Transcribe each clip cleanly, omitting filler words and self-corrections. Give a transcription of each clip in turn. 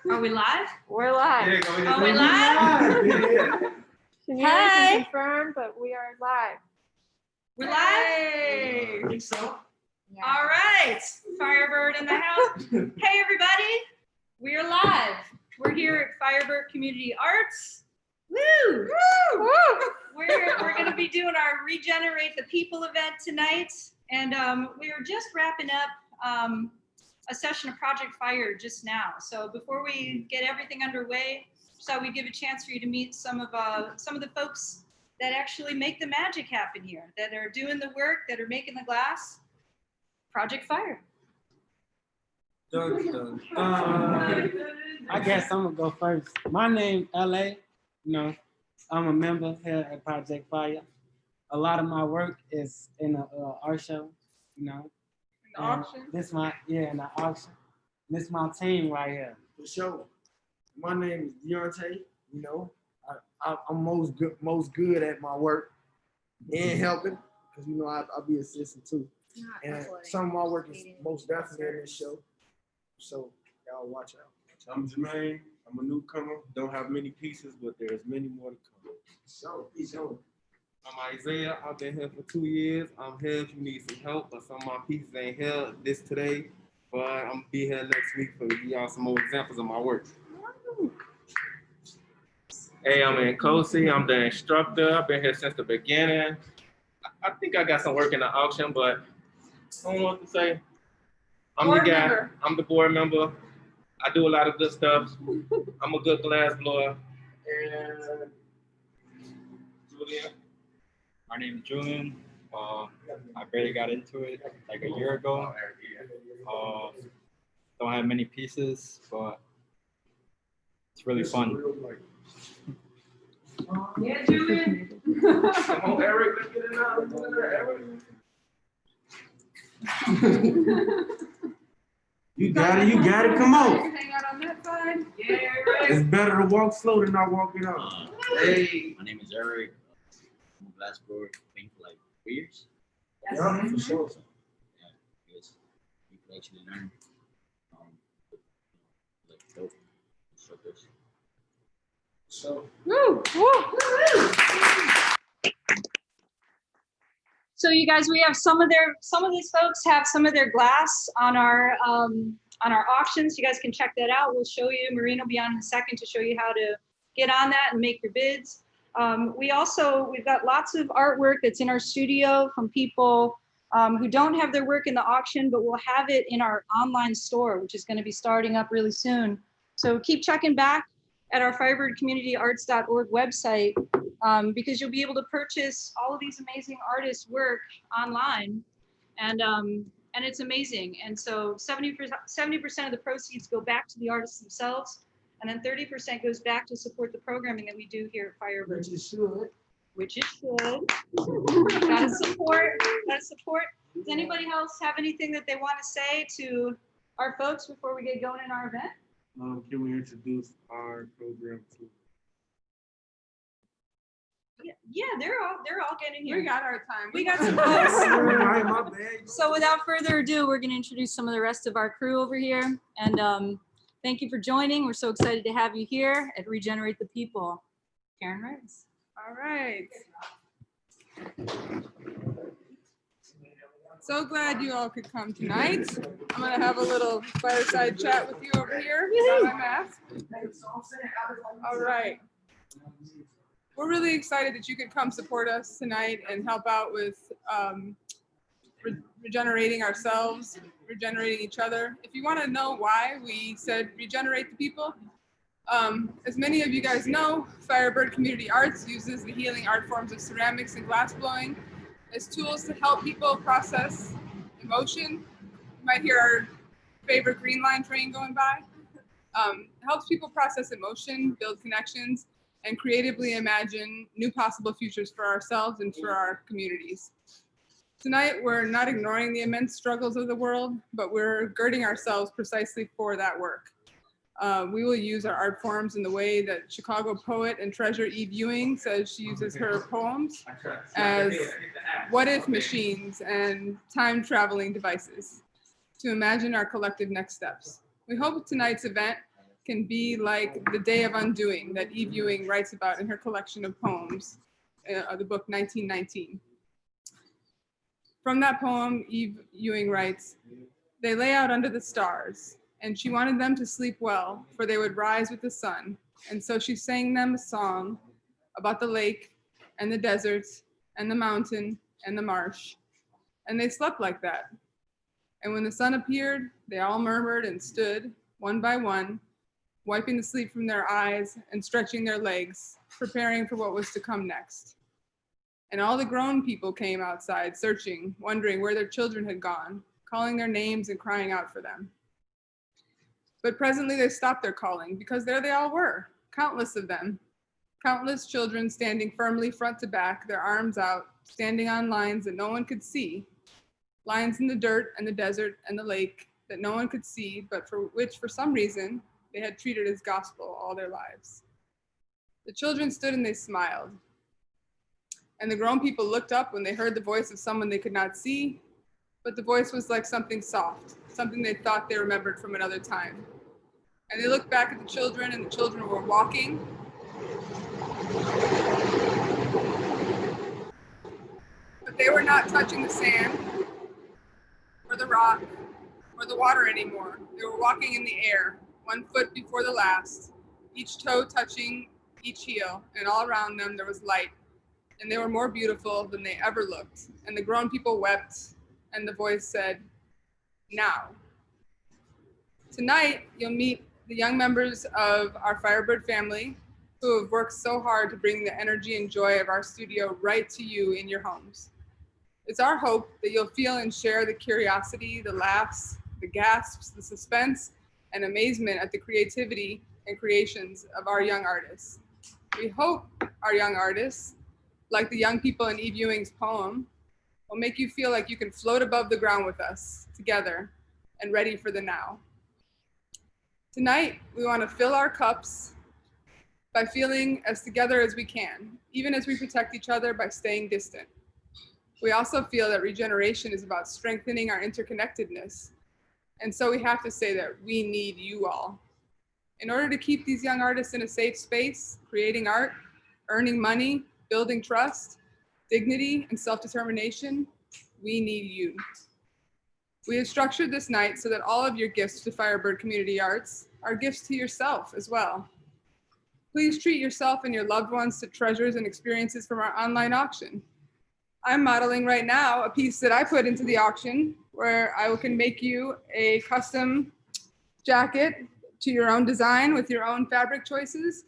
Are we live? We're live. Are we live? Hi. Confirmed, but we are live. We're live? I think so. Yeah. All right. Firebird in the house. Hey, everybody. We are live. We're here at Firebird Community Arts. Woo! Woo! We're going to be doing our Regenerate the People event tonight. And we were just wrapping up a session of Project Fire just now. So before we get everything underway, so we give a chance for you to meet some of the folks that actually make the magic happen here, that are doing the work, that are making the glass. Project Fire. I guess I'm gonna go first. My name LA. I'm a member here at Project Fire. A lot of my work is in the art show. In the auction. This in the auction. This is my team right here. For sure. My name is Deontay. I'm most good at my work and helping, because I'll be assistant too. And some of my work is most definitely in this show. So y'all watch out. I'm Jermaine. I'm a newcomer. Don't have many pieces, but there's many more to come. So peace out. I'm Isaiah. I've been here for 2 years. I'm here if you need some help, but some of my pieces ain't here today. But I'm gonna be here next week for y'all some more examples of my work. Hey, I'm in Kosi. I'm the instructor. I've been here since the beginning. I think I got some work in the auction, but I don't know what to say. I'm the guy. Member. I'm the board member. I do a lot of good stuff. I'm a good glass blower. And Julian. My name is Julian. I barely got into it like a year ago. Don't have many pieces, but it's really fun. Yeah, Julian. Come on, Eric. Let's get it out. You got it. Come on. Hang out on that side. Yeah, right. It's better to walk slow than not walking out. Hey, my name is Eric. I'm a glass blower, been for like 3 years. Yes. Yeah, for sure. So, yeah, because you can actually learn like dope instructors. So. Woo! Woo! So you guys, we have some of these folks have some of their glass on our auctions. You guys can check that out. We'll show you. Maureen will be on in a second to show you how to get on that and make your bids. We've got lots of artwork that's in our studio from people who don't have their work in the auction, but we'll have it in our online store, which is going to be starting up really soon. So keep checking back at our firebirdcommunityarts.org website, because you'll be able to purchase all of these amazing artists' work online, and it's amazing. And so 70% of the proceeds go back to the artists themselves, and then 30% goes back to support the programming that we do here at Firebird. Which it should. Gotta support. Does anybody else have anything that they want to say to our folks before we get going in our event? Can we introduce our program too? Yeah, they're all getting here. We got our time. We got some folks. My bad. So without further ado, we're going to introduce some of the rest of our crew over here. And thank you for joining. We're so excited to have you here at Regenerate the People. Karen Rice. All right. So glad you all could come tonight. I'm going to have a little fireside chat with you over here. Got my mask. All right. We're really excited that you could come support us tonight and help out with regenerating ourselves, regenerating each other. If you want to know why we said regenerate the people, as many of you guys know, Firebird Community Arts uses the healing art forms of ceramics and glass blowing as tools to help people process emotion. You might hear our favorite green line train going by. Helps people process emotion, build connections, and creatively imagine new possible futures for ourselves and for our communities. Tonight, we're not ignoring the immense struggles of the world, but we're girding ourselves precisely for that work. We will use our art forms in the way that Chicago poet and treasure Eve Ewing says she uses her poems as what-if machines and time-traveling devices to imagine our collective next steps. We hope tonight's event can be like the day of undoing that Eve Ewing writes about in her collection of poems, the book 1919. From that poem, Eve Ewing writes, "They lay out under the stars, and she wanted them to sleep well, for they would rise with the sun. And so she sang them a song about the lake and the desert and the mountain and the marsh. And they slept like that. And when the sun appeared, they all murmured and stood, one by one, wiping the sleep from their eyes and stretching their legs, preparing for what was to come next. And all the grown people came outside, searching, wondering where their children had gone, calling their names and crying out for them. But presently they stopped their calling, because there they all were, countless of them, countless children standing firmly front to back, their arms out, standing on lines that no one could see, lines in the dirt and the desert and the lake that no one could see, but for which, for some reason, they had treated as gospel all their lives. The children stood and they smiled. And the grown people looked up when they heard the voice of someone they could not see, but the voice was like something soft, something they thought they remembered from another time. And they looked back at the children, and the children were walking. But they were not touching the sand or the rock or the water anymore. They were walking in the air, one foot before the last, each toe touching each heel, and all around them there was light. And they were more beautiful than they ever looked. And the grown people wept, and the voice said, "Now." Tonight, you'll meet the young members of our Firebird family who have worked so hard to bring the energy and joy of our studio right to you in your homes. It's our hope that you'll feel and share the curiosity, the laughs, the gasps, the suspense, and amazement at the creativity and creations of our young artists. We hope our young artists, like the young people in Eve Ewing's poem, will make you feel like you can float above the ground with us, together, and ready for the now. Tonight, we want to fill our cups by feeling as together as we can, even as we protect each other by staying distant. We also feel that regeneration is about strengthening our interconnectedness. And so we have to say that we need you all. In order to keep these young artists in a safe space, creating art, earning money, building trust, dignity, and self-determination, we need you. We have structured this night so that all of your gifts to Firebird Community Arts are gifts to yourself as well. Please treat yourself and your loved ones to treasures and experiences from our online auction. I'm modeling right now a piece that I put into the auction where I can make you a custom jacket to your own design with your own fabric choices.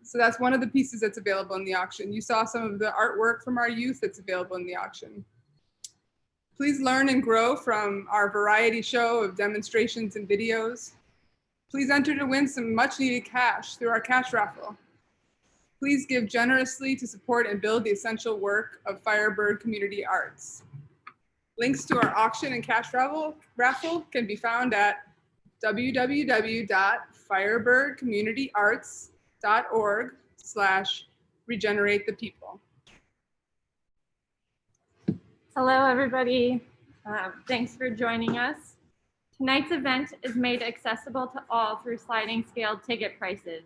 So that's one of the pieces that's available in the auction. You saw some of the artwork from our youth that's available in the auction. Please learn and grow from our variety show of demonstrations and videos. Please enter to win some much needed cash through our cash raffle. Please give generously to support and build the essential work of Firebird Community Arts. Links to our auction and cash raffle can be found at www.firebirdcommunityarts.org/regenerate the people. Hello, everybody. Thanks for joining us. Tonight's event is made accessible to all through sliding scale ticket prices,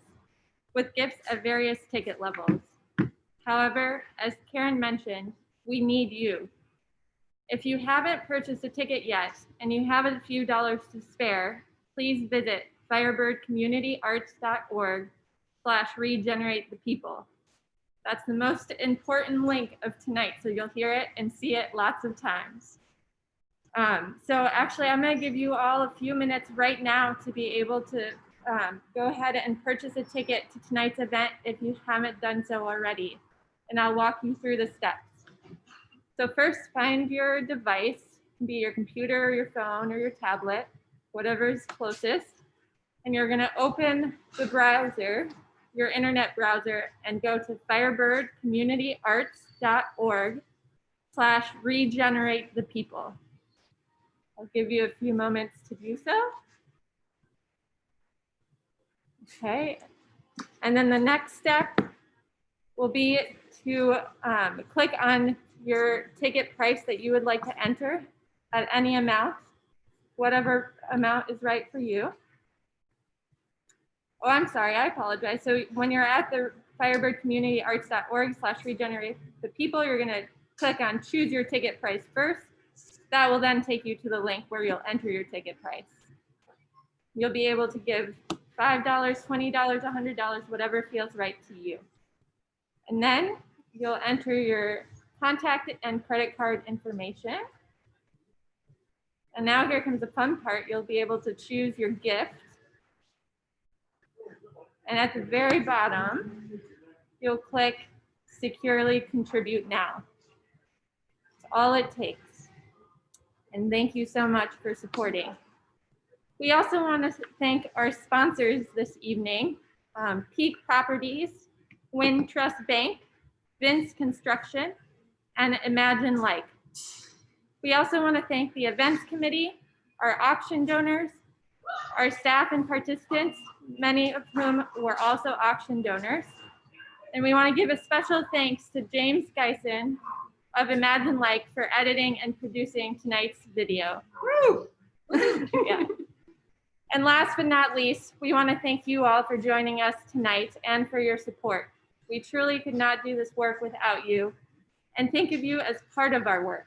with gifts at various ticket levels. However, as Karen mentioned, we need you. If you haven't purchased a ticket yet and you have a few dollars to spare, please visit firebirdcommunityarts.org/regenerate the people. That's the most important link of tonight, so you'll hear it and see it lots of times. So actually, I'm going to give you all a few minutes right now to be able to go ahead and purchase a ticket to tonight's event if you haven't done so already, and I'll walk you through the steps. So first, find your device. It can be your computer or your phone or your tablet, whatever is closest, and you're going to open the browser, your internet browser, and go to firebirdcommunityarts.org/regenerate the people. I'll give you a few moments to do so. Okay, and then the next step will be to click on your ticket price that you would like to enter at any amount, whatever amount is right for you. oh, I'm sorry, I apologize. So when you're at the firebirdcommunityarts.org/regenerate the people, you're gonna click on choose your ticket price first. That will then take you to the link where you'll enter your ticket price. You'll be able to give $5, $20, $100, whatever feels right to you. And then you'll enter your contact and credit card information. And now here comes the fun part. You'll be able to choose your gift. And at the very bottom, you'll click securely contribute now. That's all it takes. And thank you so much for supporting. We also want to thank our sponsors this evening, Peak Properties, Wind Trust Bank, Vince Construction, and Imagine Like. We also want to thank the events committee, our auction donors, our staff and participants, many of whom were also auction donors. And we want to give a special thanks to James Geisen of Imagine Like for editing and producing tonight's video. Woo! Yeah. And last but not least, we want to thank you all for joining us tonight and for your support. We truly could not do this work without you, and think of you as part of our work,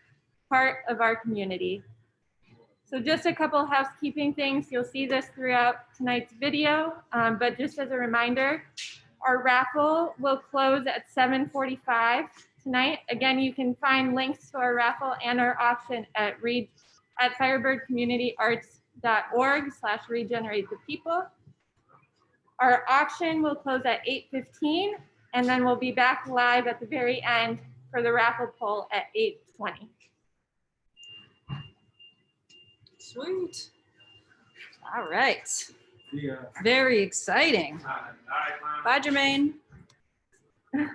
part of our community. So just a couple housekeeping things. You'll see this throughout tonight's video, but just as a reminder, our raffle will close at 7:45 tonight. Again, you can find links to our raffle and our auction at firebirdcommunityarts.org/regenerate the people. Our auction will close at 8:15, and then we'll be back live at the very end for the raffle poll at 8:20. Sweet. All right. Very exciting. Bye, Jermaine.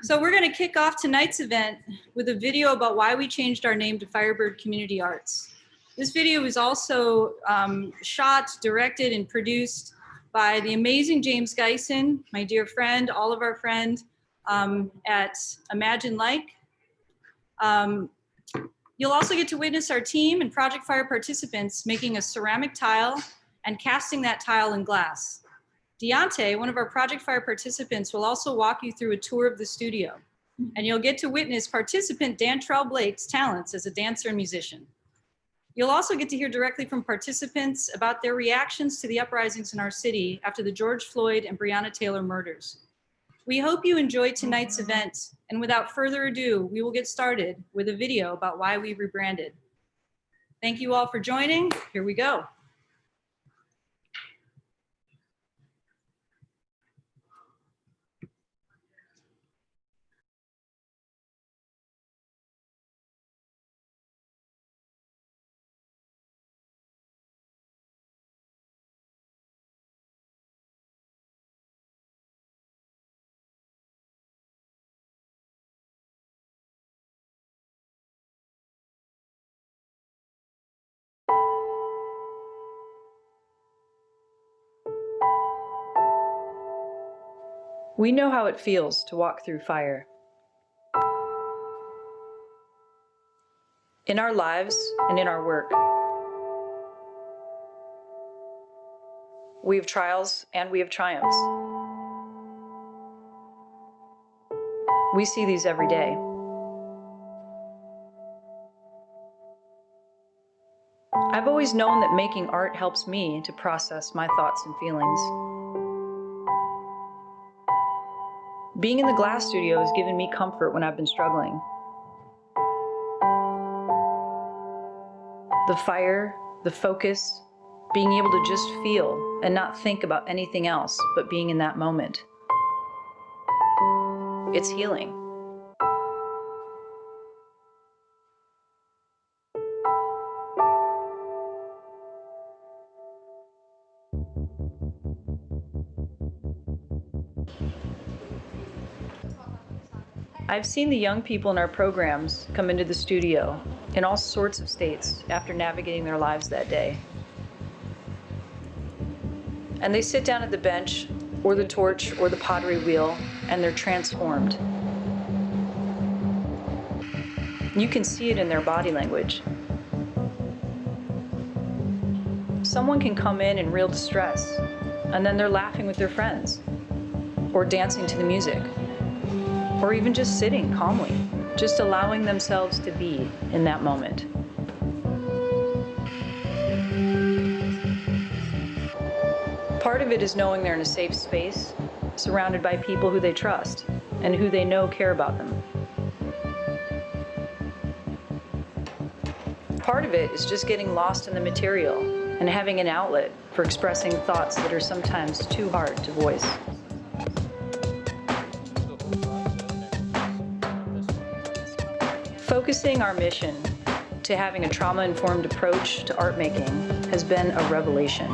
So we're going to kick off tonight's event with a video about why we changed our name to Firebird Community Arts. This video was also shot, directed, and produced by the amazing James Geisen, my dear friend, all of our friend at Imagine Like. You'll also get to witness our team and Project Fire participants making a ceramic tile and casting that tile in glass. Deontay, one of our Project Fire participants, will also walk you through a tour of the studio, and you'll get to witness participant Dantrell Blake's talents as a dancer and musician. You'll also get to hear directly from participants about their reactions to the uprisings in our city after the George Floyd and Breonna Taylor murders. We hope you enjoyed tonight's event, and without further ado, we will get started with a video about why we rebranded. Thank you all for joining. Here we go. We know how it feels to walk through fire. In our lives and in our work. We have trials and we have triumphs. We see these every day. I've always known that making art helps me to process my thoughts and feelings. Being in the glass studio has given me comfort when I've been struggling. The fire, the focus, being able to just feel and not think about anything else but being in that moment. It's healing. I've seen the young people in our programs come into the studio in all sorts of states after navigating their lives that day. And they sit down at the bench or the torch or the pottery wheel and they're transformed. You can see it in their body language. Someone can come in real distress, and then they're laughing with their friends, or dancing to the music, or even just sitting calmly, just allowing themselves to be in that moment. Part of it is knowing they're in a safe space, surrounded by people who they trust and who they know care about them. Part of it is just getting lost in the material and having an outlet for expressing thoughts that are sometimes too hard to voice. Focusing our mission to having a trauma-informed approach to art making has been a revelation.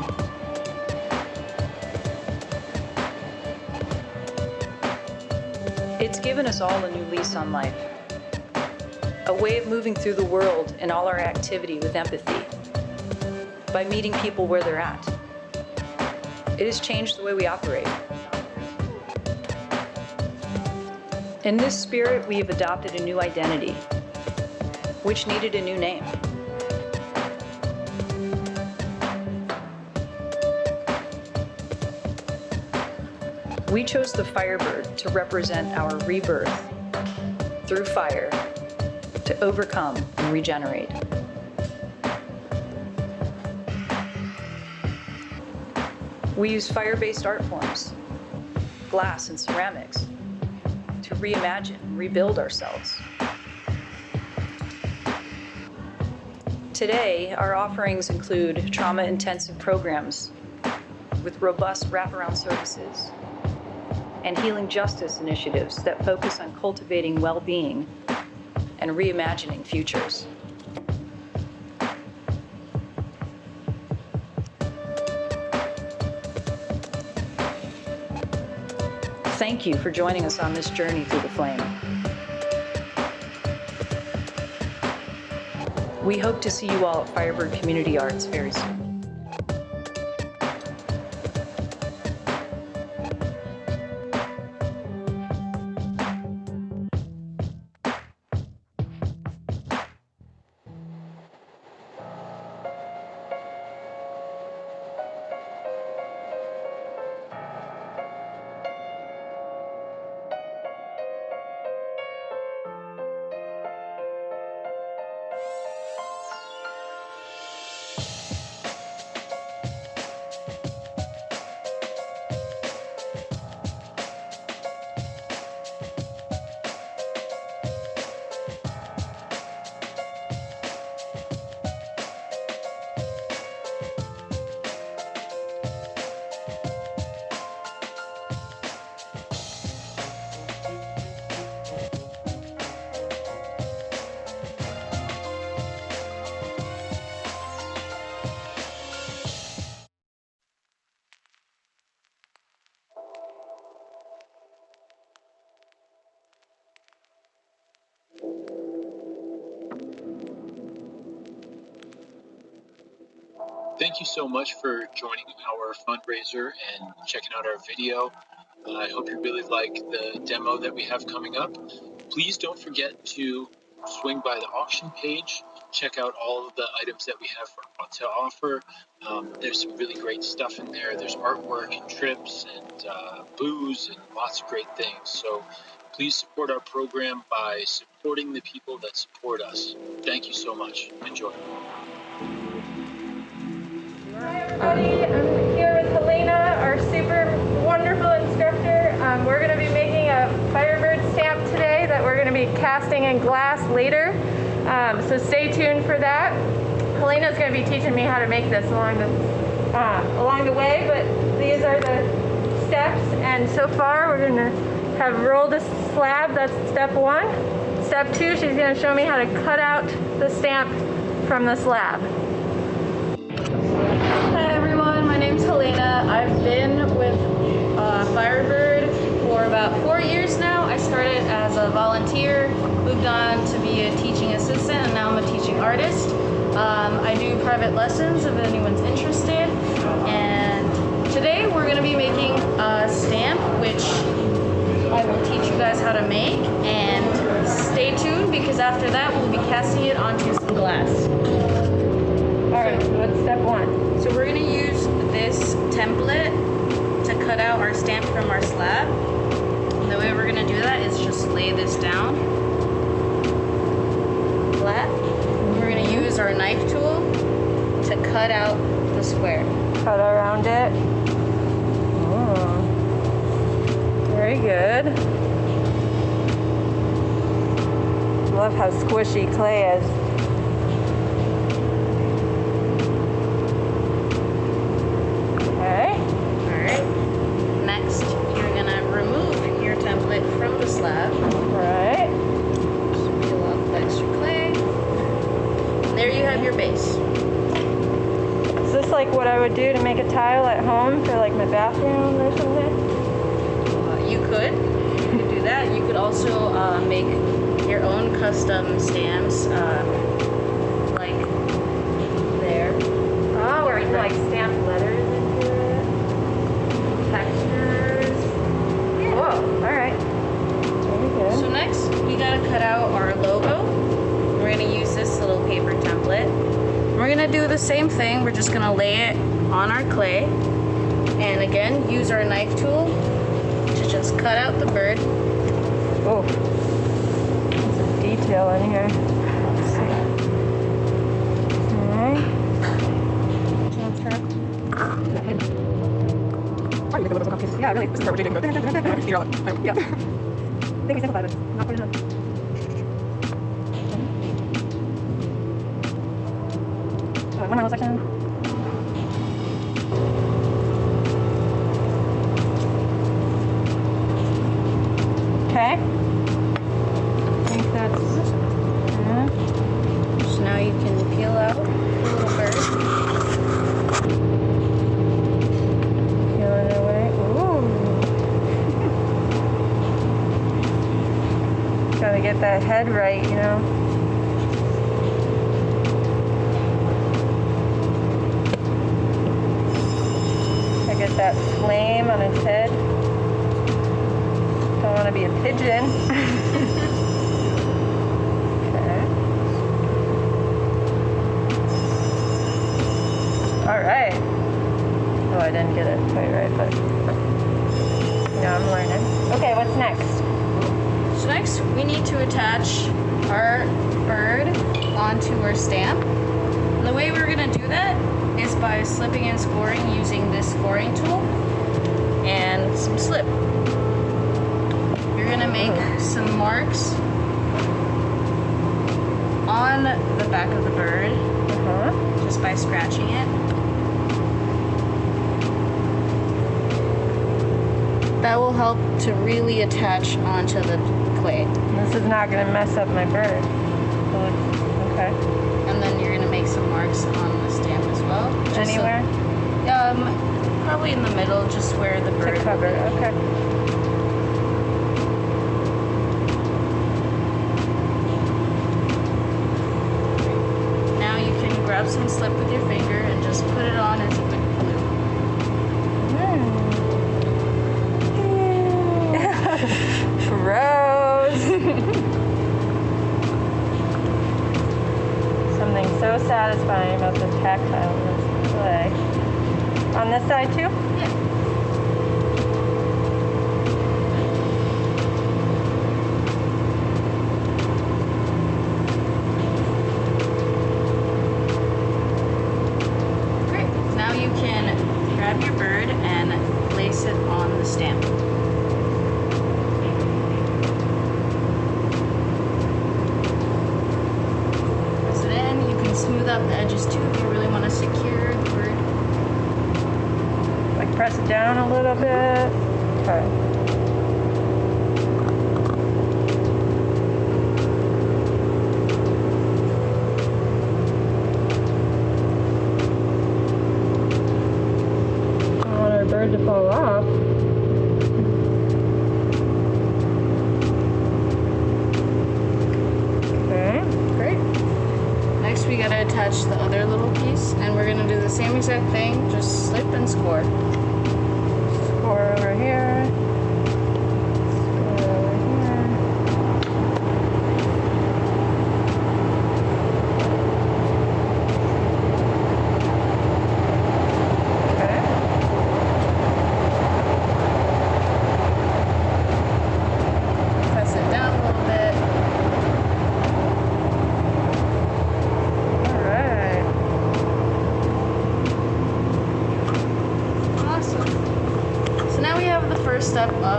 It's given us all a new lease on life, a way of moving through the world and all our activity with empathy, by meeting people where they're at. It has changed the way we operate. In this spirit, we have adopted a new identity, which needed a new name. We chose the Firebird to represent our rebirth through fire, to overcome and regenerate. We use fire-based art forms, glass and ceramics, to reimagine and rebuild ourselves. Today, our offerings include trauma-intensive programs with robust wraparound services and healing justice initiatives that focus on cultivating well-being and reimagining futures. Thank you for joining us on this journey through the flame. We hope to see you all at Firebird Community Arts very soon. Thank you so much for joining our fundraiser and checking out our video. I hope you really like the demo that we have coming up. Please don't forget to swing by the auction page, check out all of the items that we have to offer. There's some really great stuff in there. There's artwork and trips and booze and lots of great things. So please support our program by supporting the people that support us. Thank you so much. Enjoy. Hi everybody, I'm here with Helena, our super wonderful instructor. We're going to be making a Firebird stamp today that we're going to be casting in glass later. So stay tuned for that. Helena's going to be teaching me how to make this along the way, but these are the steps, and so far we're going to have rolled a slab. That's step 1. Step 2, she's going to show me how to cut out the stamp from the slab. Hi everyone, my name's Helena. I've been with Firebird for about 4 years now. I started as a volunteer, moved on to be a teaching assistant, and now I'm a teaching artist. I do private lessons if anyone's interested. And today we're going to be making a stamp, which I will teach you guys how to make. And stay tuned, because after that we'll be casting it onto some glass. Alright, so what's step 1? So we're going to use this template cut out our stamp from our slab. And the way we're gonna do that is just lay this down flat. We're gonna use our knife tool to cut out the square. Cut around it. Oh, very good. Love how squishy clay is. Okay. All right. Next, you're gonna remove your template from the slab. Right. Just peel off the extra clay. And there you have your base. Is this like what I would do to make a tile at home for like my bathroom or something? You could do that. You could also make your own custom stamps, like there. Oh, where you can like stamp letters into it. Textures. Whoa, all right. Very good. So next, we gotta cut out our logo. We're gonna use this little paper template. We're gonna do the same thing. We're just gonna lay it on our clay. And again, use our knife tool to just cut out the bird. Oh, there's a detail in here. Let's see. All right. Yeah, really. This is what we're doing. Yeah. I think we simplified it. Not quite enough. One more little section. Okay. I think that's good. So now you can peel out the little bird. Peeling it away. Ooh. Gotta get that head right, you know. Gotta get that flame on his head. Don't want to be a pigeon. Okay. All right. Oh, I didn't get it quite right, but now I'm learning. Okay, what's next? So next, we need to attach our bird onto our stamp. And the way we're gonna do that is by slipping and scoring using this scoring tool and some slip. You're gonna make some marks on the back of the bird just by scratching it. That will help to really attach onto the clay. This is not gonna mess up my bird. Okay. And then you're gonna make some marks on the stamp as well. Just Anywhere? Probably in the middle, just where the bird To cover, okay. Now you can grab some slip with your finger and just put it on as a quick glue. Gross. Something so satisfying about the tactileness of clay. On this side too? Yeah. Great. Now you can grab your bird and place it on the stamp. Press it in. You can smooth out the edges too if you really want to secure the bird. Like press it down a little bit. Okay. Don't want our bird to fall off. Okay. Great. Next we gotta attach the other little piece and we're gonna do the same exact thing, just slip and score. Score over here. Score over here. Okay.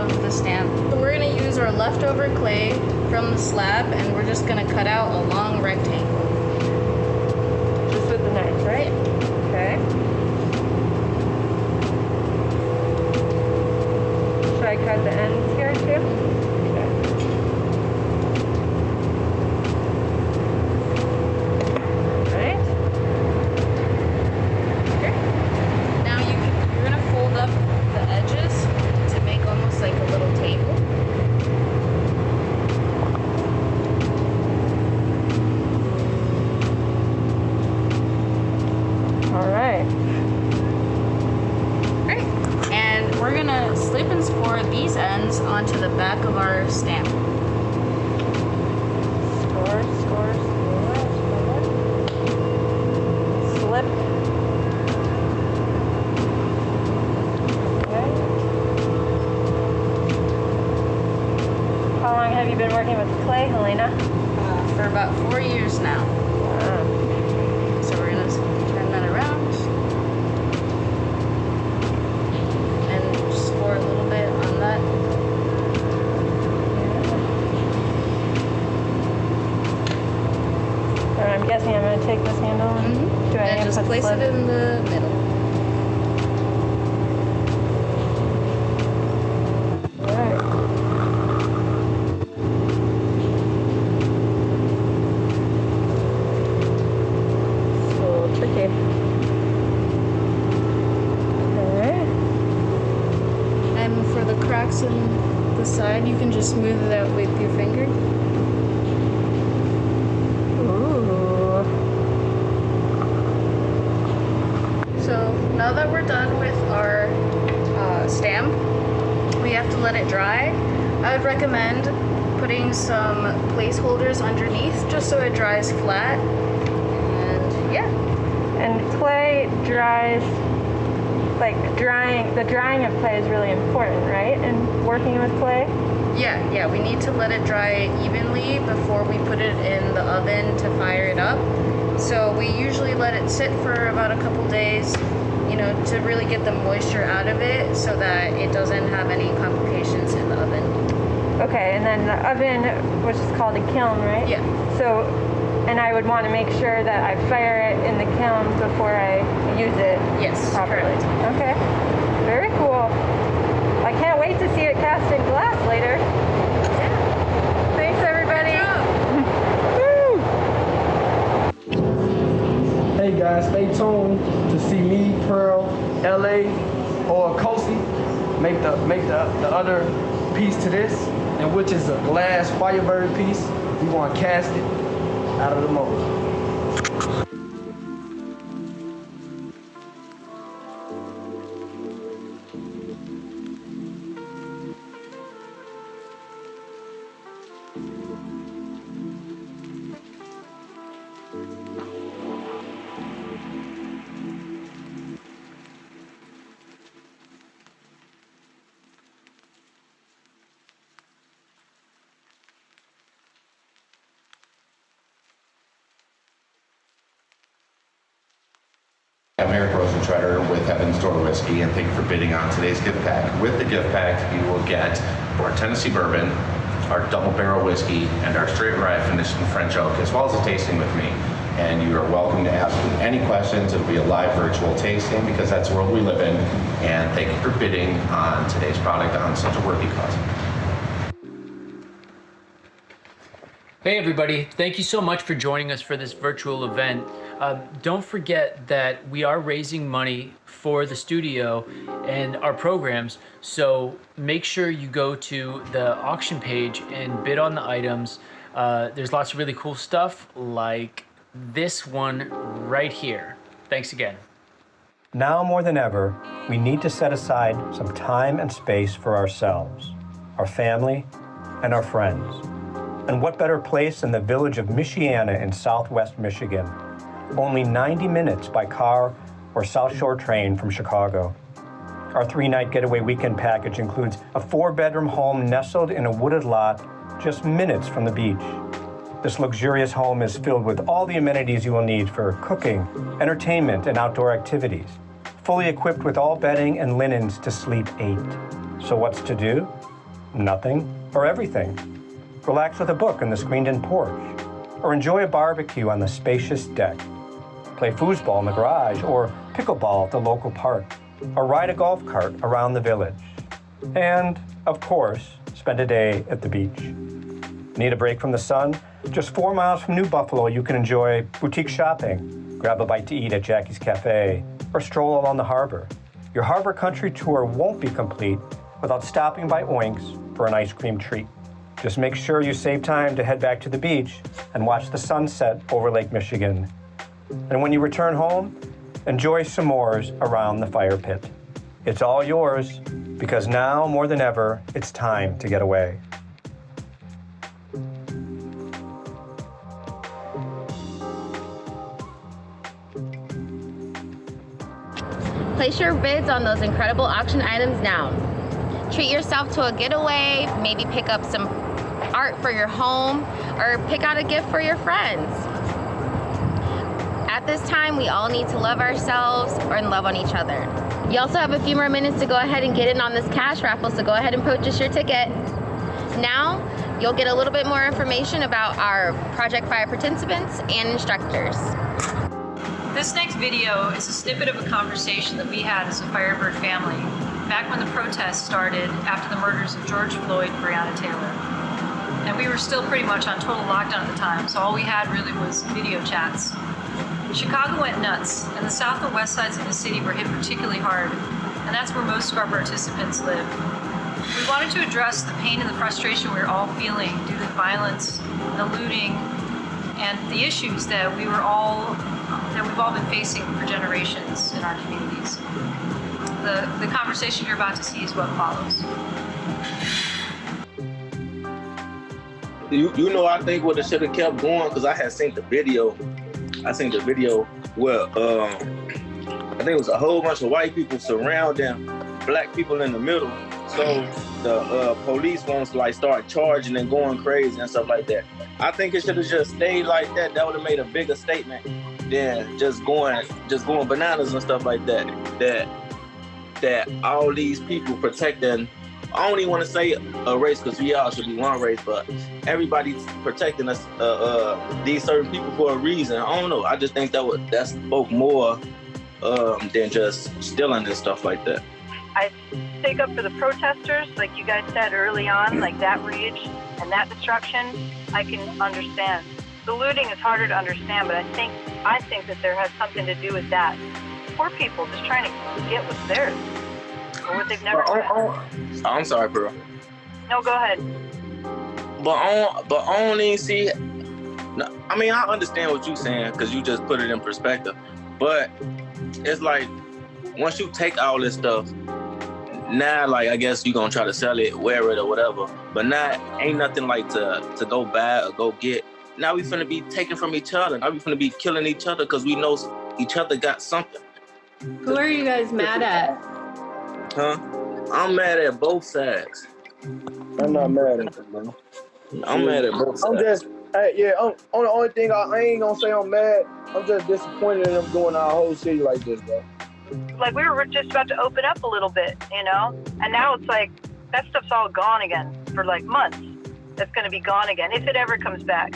of the stamp. So we're gonna use our leftover clay from the slab, and we're just gonna cut out a long rectangle. Just with the knife, right? Okay. Should I cut the ends here too? These ends onto the back of our stamp. Score, slip. Okay. How long have you been working with clay, Helena? For about 4 years now. So we're gonna turn that around and score a little bit on that. I'm guessing I'm going to take this handle and do I and just place it in the middle. Alright. It's a little tricky. Alright. And for the cracks in the side, you can just smooth it out with your finger. Now that we're done with our stamp, we have to let it dry. I would recommend putting some placeholders underneath just so it dries flat. And yeah. And clay dries, like the drying of clay is really important, right? And working with clay? Yeah, we need to let it dry evenly before we put it in the oven to fire it up. So we usually let it sit for about a couple days, you know, to really get the moisture out of it so that it doesn't have any complications in the oven. Okay, and then the oven, which is called a kiln, right? Yeah. So, and I would want to make sure that I fire it in the kiln before I use it properly. Correct. Okay, very cool. I can't wait to see it cast in glass later. Yeah. Thanks, everybody. Hey guys, stay tuned to see me, Pearl, LA, or Kosi make the other piece to this, and which is a glass Firebird piece. We want to cast it out of the mold. I'm Eric Rosentreader with Heaven's Door Whiskey, and thank you for bidding on today's gift pack. With the gift pack, you will get our Tennessee Bourbon, our Double Barrel Whiskey, and our Straight Rye finished in French Oak, as well as a tasting with me. And you are welcome to ask me any questions. It'll be a live virtual tasting because that's the world we live in. And thank you for bidding on today's product on such a worthy cause. Hey everybody, thank you so much for joining us for this virtual event. Don't forget that we are raising money for the studio and our programs, so make sure you go to the auction page and bid on the items. There's lots of really cool stuff like this one right here. Thanks again. Now more than ever, we need to set aside some time and space for ourselves, our family, and our friends. And what better place than the village of Michiana in southwest Michigan, only 90 minutes by car or South Shore train from Chicago. Our 3-night getaway weekend package includes a 4-bedroom home nestled in a wooded lot just minutes from the beach. This luxurious home is filled with all the amenities you will need for cooking, entertainment, and outdoor activities, fully equipped with all bedding and linens to sleep 8. So what's to do? Nothing or everything? Relax with a book on the screened-in porch, or enjoy a barbecue on the spacious deck. Play foosball in the garage, or pickleball at the local park, or ride a golf cart around the village. And, of course, spend a day at the beach. Need a break from the sun? Just 4 miles from New Buffalo, you can enjoy boutique shopping, grab a bite to eat at Jackie's Cafe, or stroll along the harbor. Your harbor country tour won't be complete without stopping by Oinks for an ice cream treat. Just make sure you save time to head back to the beach and watch the sunset over Lake Michigan. And when you return home, enjoy s'mores around the fire pit. It's all yours, because now more than ever, it's time to get away. Place your bids on those incredible auction items now. Treat yourself to a getaway, maybe pick up some art for your home, or pick out a gift for your friends. At this time, we all need to love ourselves and love on each other. You also have a few more minutes to go ahead and get in on this cash raffle, so go ahead and purchase your ticket. Now, you'll get a little bit more information about our Project Fire participants and instructors. This next video is a snippet of a conversation that we had as a Firebird family back when the protests started after the murders of George Floyd and Breonna Taylor. And we were still pretty much on total lockdown at the time, so all we had really was video chats. Chicago went nuts, and the south and west sides of the city were hit particularly hard, and that's where most of our participants live. We wanted to address the pain and the frustration we were all feeling due to the violence, the looting, and the issues that we've all been facing for generations in our communities. The conversation you're about to see is what follows. You know, I think what it should have kept going, because I had seen the video. I seen the video where I think it was a whole bunch of white people surrounding black people in the middle. So the police wants to like start charging and going crazy and stuff like that. I think it should have just stayed like that. That would have made a bigger statement than just going bananas and stuff like that. That all these people protecting, I don't even want to say a race, because we all should be one race, but everybody's protecting us, these certain people for a reason. I don't know. I just think that spoke more than just stealing and stuff like that. I stick up for the protesters, like you guys said early on, like that rage and that disruption, I can understand. The looting is harder to understand, but I think that there has something to do with that. Poor people just trying to get what's theirs, or what they've never had. I'm sorry, bro. No, go ahead. But only see, I mean, I understand what you're saying, because you just put it in perspective. But it's like, once you take all this stuff, now, like, I guess you're gonna try to sell it, wear it, or whatever. But now, ain't nothing like to go buy or go get. Now we finna be taking from each other. Now we finna be killing each other because we know each other got something. Who are you guys mad at? Huh? I'm mad at both sides. I'm not mad at them, man. I'm mad at both sides. I'm just, only thing I ain't gonna say I'm mad. I'm just disappointed in them doing our whole city like this, bro. Like, we were just about to open up a little bit, you know? And now it's like, that stuff's all gone again for like months. That's gonna be gone again, if it ever comes back.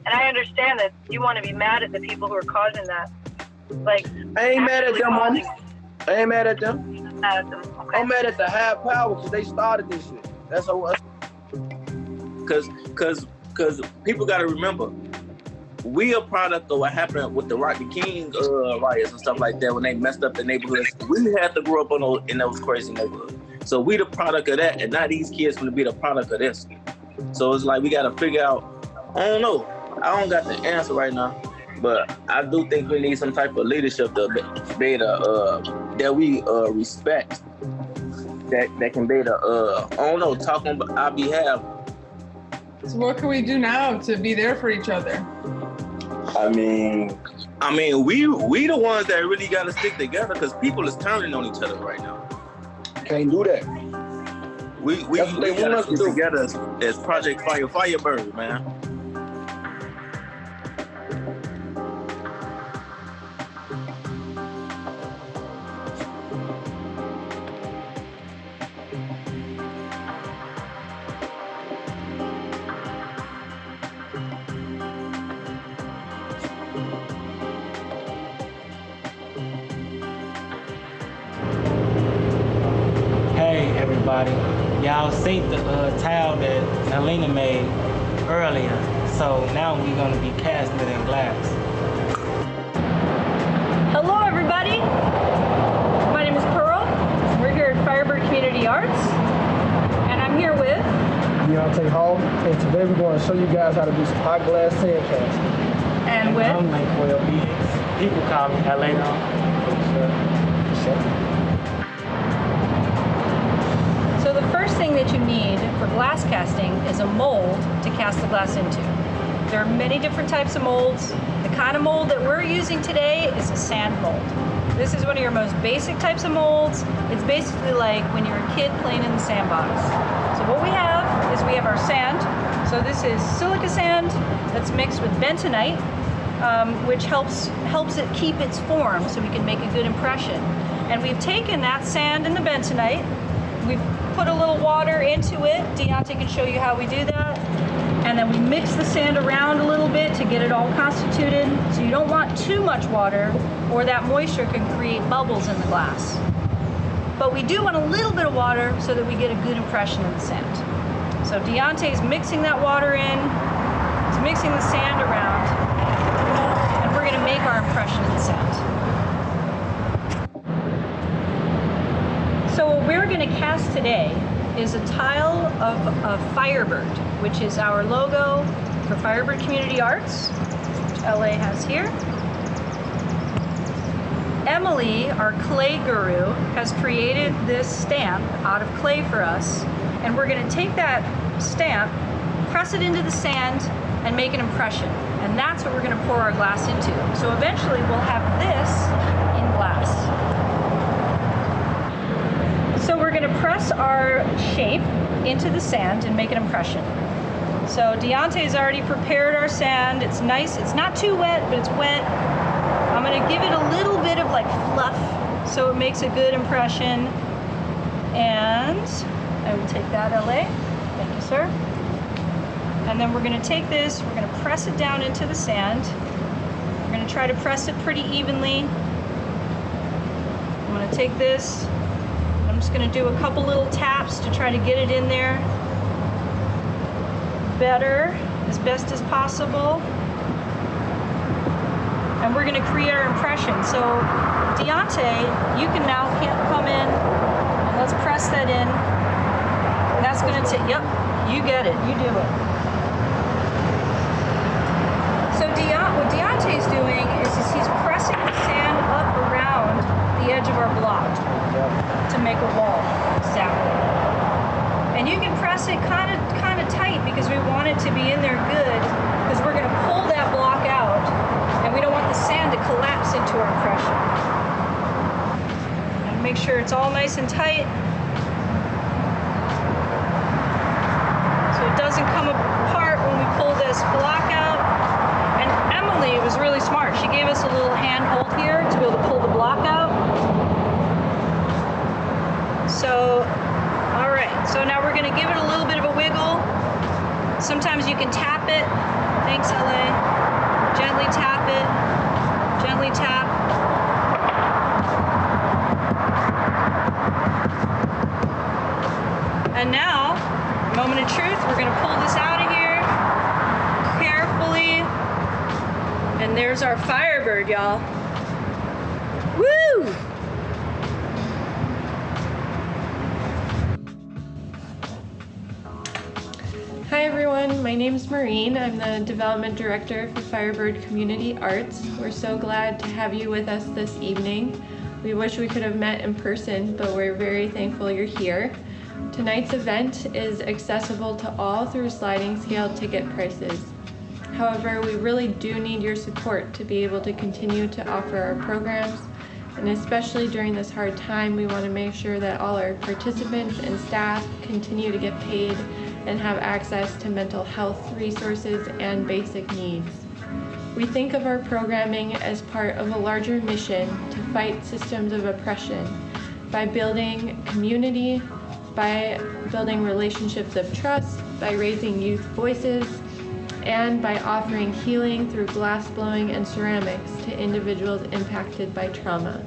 And I understand that you want to be mad at the people who are causing that. Like, I ain't mad at them, homie. I ain't mad at them. Okay. I'm mad at the high power because they started this shit. That's how. Cause people gotta remember, we a product of what happened with the Rocky King riots and stuff like that when they messed up the neighborhoods. We had to grow up in those crazy neighborhoods. So we the product of that, and now these kids gonna be the product of this. So it's like we gotta figure out. I don't know. I don't got the answer right now, but I do think we need some type of leadership to be able to, that we respect, that can be able to, I don't know, talk on our behalf. So what can we do now to be there for each other? I mean, we the ones that really got to stick together, because people is turning on each other right now. Can't do that. We got to stick together as Project Firebird, man. everybody. Y'all seen the tile that Helena made earlier. So now we're gonna be casting it in glass. Hello everybody, my name is Pearl. We're here at Firebird Community Arts, and I'm here with Deontay Hall, and today we're going to show you guys how to do some hot glass sand casting. And with I'm Mike Will Beings. People call me LA though. So the first thing that you need for glass casting is a mold to cast the glass into. There are many different types of molds. The kind of mold that we're using today is a sand mold. This is one of your most basic types of molds. It's basically like when you're a kid playing in the sandbox. So what we have is we have our sand. So this is silica sand that's mixed with bentonite, which helps it keep its form so we can make a good impression. And we've taken that sand and the bentonite, we've put a little water into it. Deontay can show you how we do that. And then we mix the sand around a little bit to get it all constituted. So you don't want too much water or that moisture can create bubbles in the glass. But we do want a little bit of water so that we get a good impression of the sand. So Deontay's mixing that water in, he's mixing the sand around, and we're gonna make our impression of the sand. So what we're gonna cast today is a tile of a Firebird, which is our logo for Firebird Community Arts, which LA has here. Emily, our clay guru, has created this stamp out of clay for us, and we're gonna take that stamp, press it into the sand, and make an impression. And that's what we're gonna pour our glass into. So eventually we'll have this in glass. So we're gonna press our shape into the sand and make an impression. So Deontay's already prepared our sand. It's nice, it's not too wet, but it's wet. I'm gonna give it a little bit of like fluff so it makes a good impression. And I will take that, LA. Thank you, sir. And then we're gonna take this, we're gonna press it down into the sand. We're gonna try to press it pretty evenly. I'm gonna take this, I'm just gonna do a couple little taps to try to get it in there better, as best as possible. And we're gonna create our impression. So Deontay, you can now come in, and let's press that in. And that's gonna take, yep, you get it, you do it. So what Deontay's doing is he's pressing the sand up around the edge of our block to make a wall, exactly. And you can press it kind of tight because we want it to be in there good, because we're gonna pull that block out and we don't want the sand to collapse into our impression. And make sure it's all nice and tight so it doesn't come apart when we pull this block out. And Emily was really smart. She gave us a little handhold here to be able to pull the block out. So, all right, so now we're gonna give it a little bit of a wiggle. Sometimes you can tap it. Thanks, LA. Gently tap it, gently tap. And now, moment of truth, we're gonna pull this out of here carefully. And there's our Firebird, y'all. Woo! Hi everyone, my name is Maureen. I'm the Development Director for Firebird Community Arts. We're so glad to have you with us this evening. We wish we could have met in person, but we're very thankful you're here. Tonight's event is accessible to all through sliding scale ticket prices. However, we really do need your support to be able to continue to offer our programs, and especially during this hard time, we want to make sure that all our participants and staff continue to get paid and have access to mental health resources and basic needs. We think of our programming as part of a larger mission to fight systems of oppression by building community, by building relationships of trust, by raising youth voices, and by offering healing through glass blowing and ceramics to individuals impacted by trauma.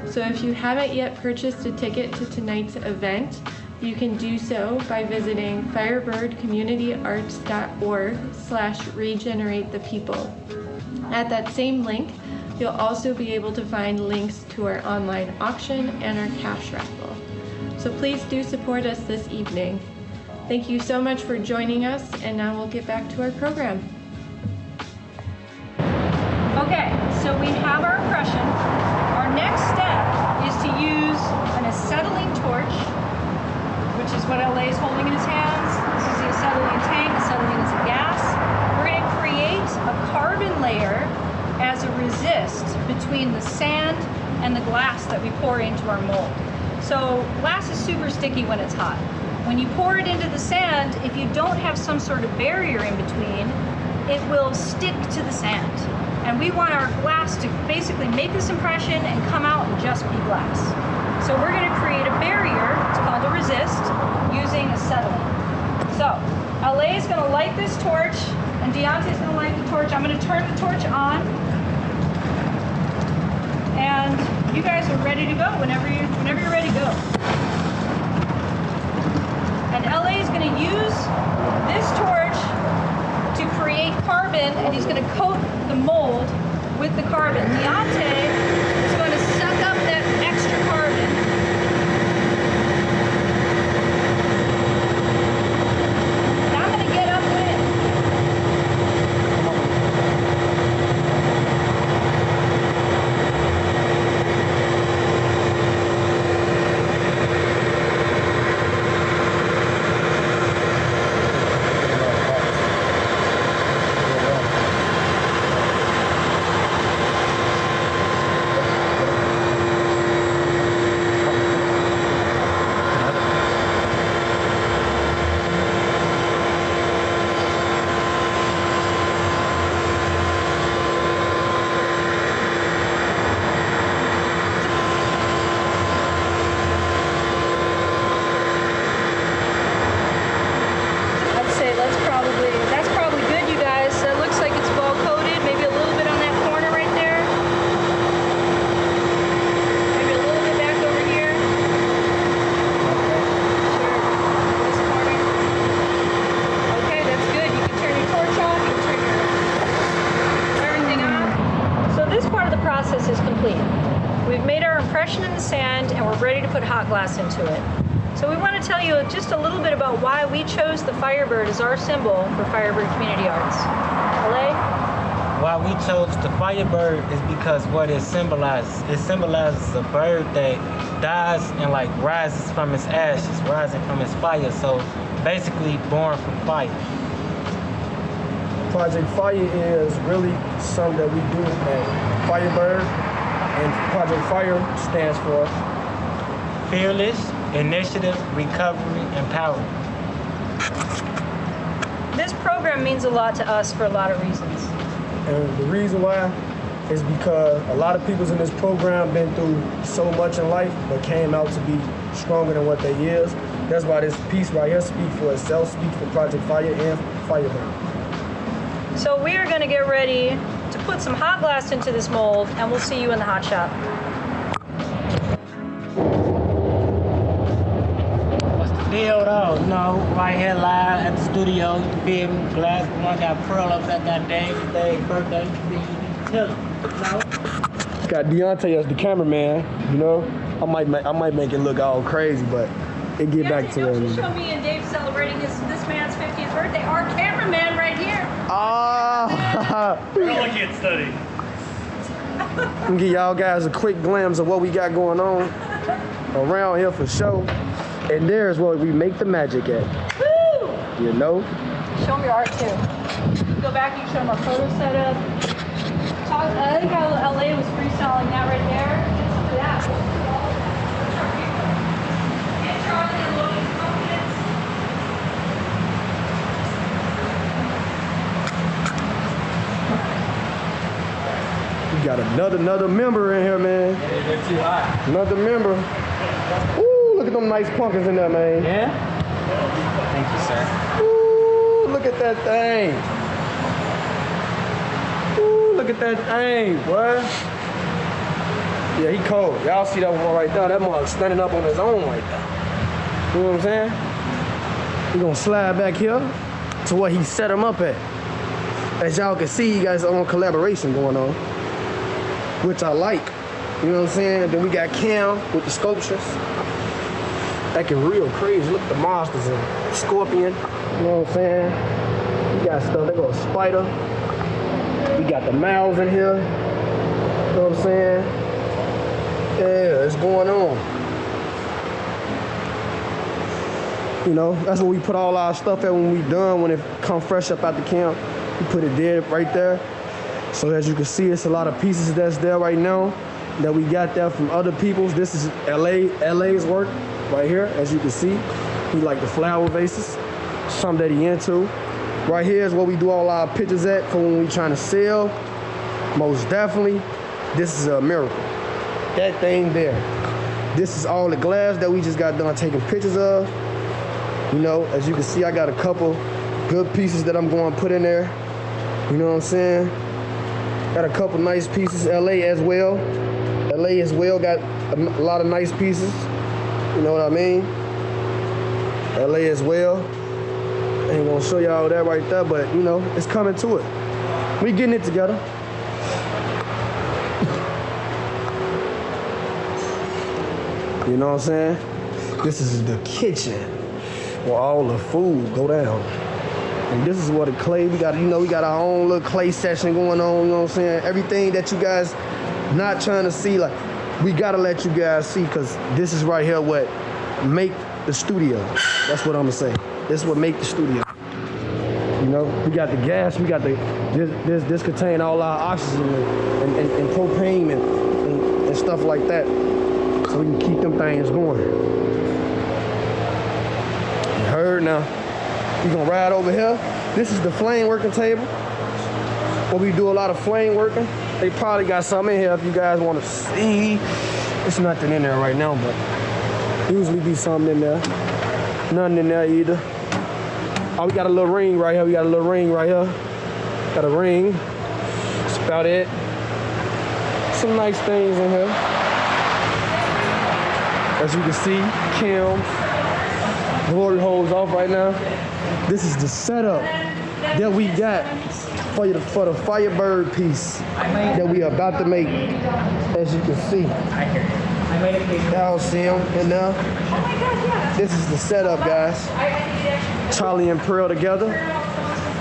So if you haven't yet purchased a ticket to tonight's event, You can do so by visiting firebirdcommunityarts.org/regenerate-the-people. At that same link, you'll also be able to find links to our online auction and our cash raffle. So please do support us this evening. Thank you so much for joining us, and now we'll get back to our program. Okay, so we have our impression. Our next step is to use an acetylene torch, which is what LA is holding in his hands. This is the acetylene tank. Acetylene is a gas. We're going to create a carbon layer as a resist between the sand and the glass that we pour into our mold. So glass is super sticky when it's hot. When you pour it into the sand, if you don't have some sort of barrier in between, it will stick to the sand. And we want our glass to basically make this impression and come out and just be glass. So we're going to create a barrier, it's called a resist, using acetylene. So LA is going to light this torch, and Deontay's going to light the torch. I'm going to turn the torch on. And you guys are ready to go whenever you're ready to go. And LA is going to use this torch to create carbon, and he's going to coat the mold with the carbon. Deontay is going to suck up that extra carbon. And I'm going to get up with it. That's probably good, you guys. That looks like it's well coated. Maybe a little bit on that corner right there. Maybe a little bit back over here. Sure. This corner. Okay, that's good. You can turn your torch off. You can turn everything on. So this part of the process is complete. We've made our impression in the sand, and we're ready to put hot glass into it. So we want to tell you just a little bit about why we chose the Firebird as our symbol for Firebird Community Arts. LA? Why we chose the Firebird is because what it symbolizes. It symbolizes a bird that dies and like rises from its ashes, rising from its fire. So basically born from fire. Project Fire is really something that we do at Firebird, and Project Fire stands for Fearless, Initiative, Recovery, Empowerment. This program means a lot to us for a lot of reasons. And the reason why is because a lot of people in this program been through so much in life, but came out to be stronger than what they is. That's why this piece right here speaks for itself, speaks for Project Fire and Firebird. So we are going to get ready to put some hot glass into this mold, and we'll see you in the hot shop. Deal though, no, right here live at the studio, you feel me? Glass one got Pearl up at that day, birthday, you tell him, Got Deontay as the cameraman, you know. I might make it look all crazy, but it get back to Don't it. you show me and Dave celebrating this man's 50th birthday. Our cameraman right here. Ah! Don't get study. I'm gonna give y'all guys a quick glimpse of what we got going on around here for show. And there's where we make the magic at. Woo! You know? Show them your art too. Go back and show them our photo setup. I think how LA was freestyling that right there. Get some of that. Get Charlie and Logan's confidence. We got another member in here, man. They're too hot. Another member. Ooh, look at them nice pumpkins in there, man. Yeah? Thank you, sir. Ooh, look at that thing. Ooh, look at that thing, boy. Yeah, he cold. Y'all see that one right there? That mother's standing up on his own right there. You know what I'm saying? We're gonna slide back here to where he set him up at. As y'all can see, you guys on collaboration going on, which I like. You know what I'm saying? Then we got Cam with the sculptures. Acting real crazy. Look at the monsters and scorpion. You know what I'm saying? We got stuff. They got a spider. We got the mouths in here. You know what I'm saying? Yeah, it's going on. You know, that's where we put all our stuff at when we done, when it come fresh up out the camp. We put it there, right there. So as you can see, it's a lot of pieces that's there right now that we got there from other people's. This is LA's work right here, as you can see. He like the flower vases, something that he into. Right here is where we do all our pictures at for when we trying to sell. Most definitely, this is a miracle. That thing there. This is all the glass that we just got done taking pictures of. You know, as you can see, I got a couple good pieces that I'm going to put in there. You know what I'm saying? Got a couple nice pieces. LA as well. LA as well got a lot of nice pieces. You know what I mean? LA as well. I ain't gonna show y'all that right there, but you know, it's coming to it. We getting it together. You know what I'm saying? This is the kitchen where all the food go down. And this is what the clay, we got, you know, we got our own little clay session going on, you know what I'm saying? Everything that you guys not trying to see, like, we gotta let you guys see, because this is right here what make the studio. That's what I'm gonna say. This is what make the studio. You know, we got the gas, we got the, this contain all our oxygen and propane and stuff like that. So we can keep them things going. You heard now. We gonna ride over here. This is the flame working table, where we do a lot of flame working. They probably got something in here if you guys want to see. It's nothing in there right now, but usually be something in there. Nothing in there either. Oh, we got a little ring right here. We got a little ring right here. Got a ring. That's about it. Some nice things in here. As you can see, Kim's glory hole's off right now. This is the setup that we got for the Firebird piece that we are about to make. As you can see, y'all see him in there. This is the setup, guys. Charlie and Pearl together,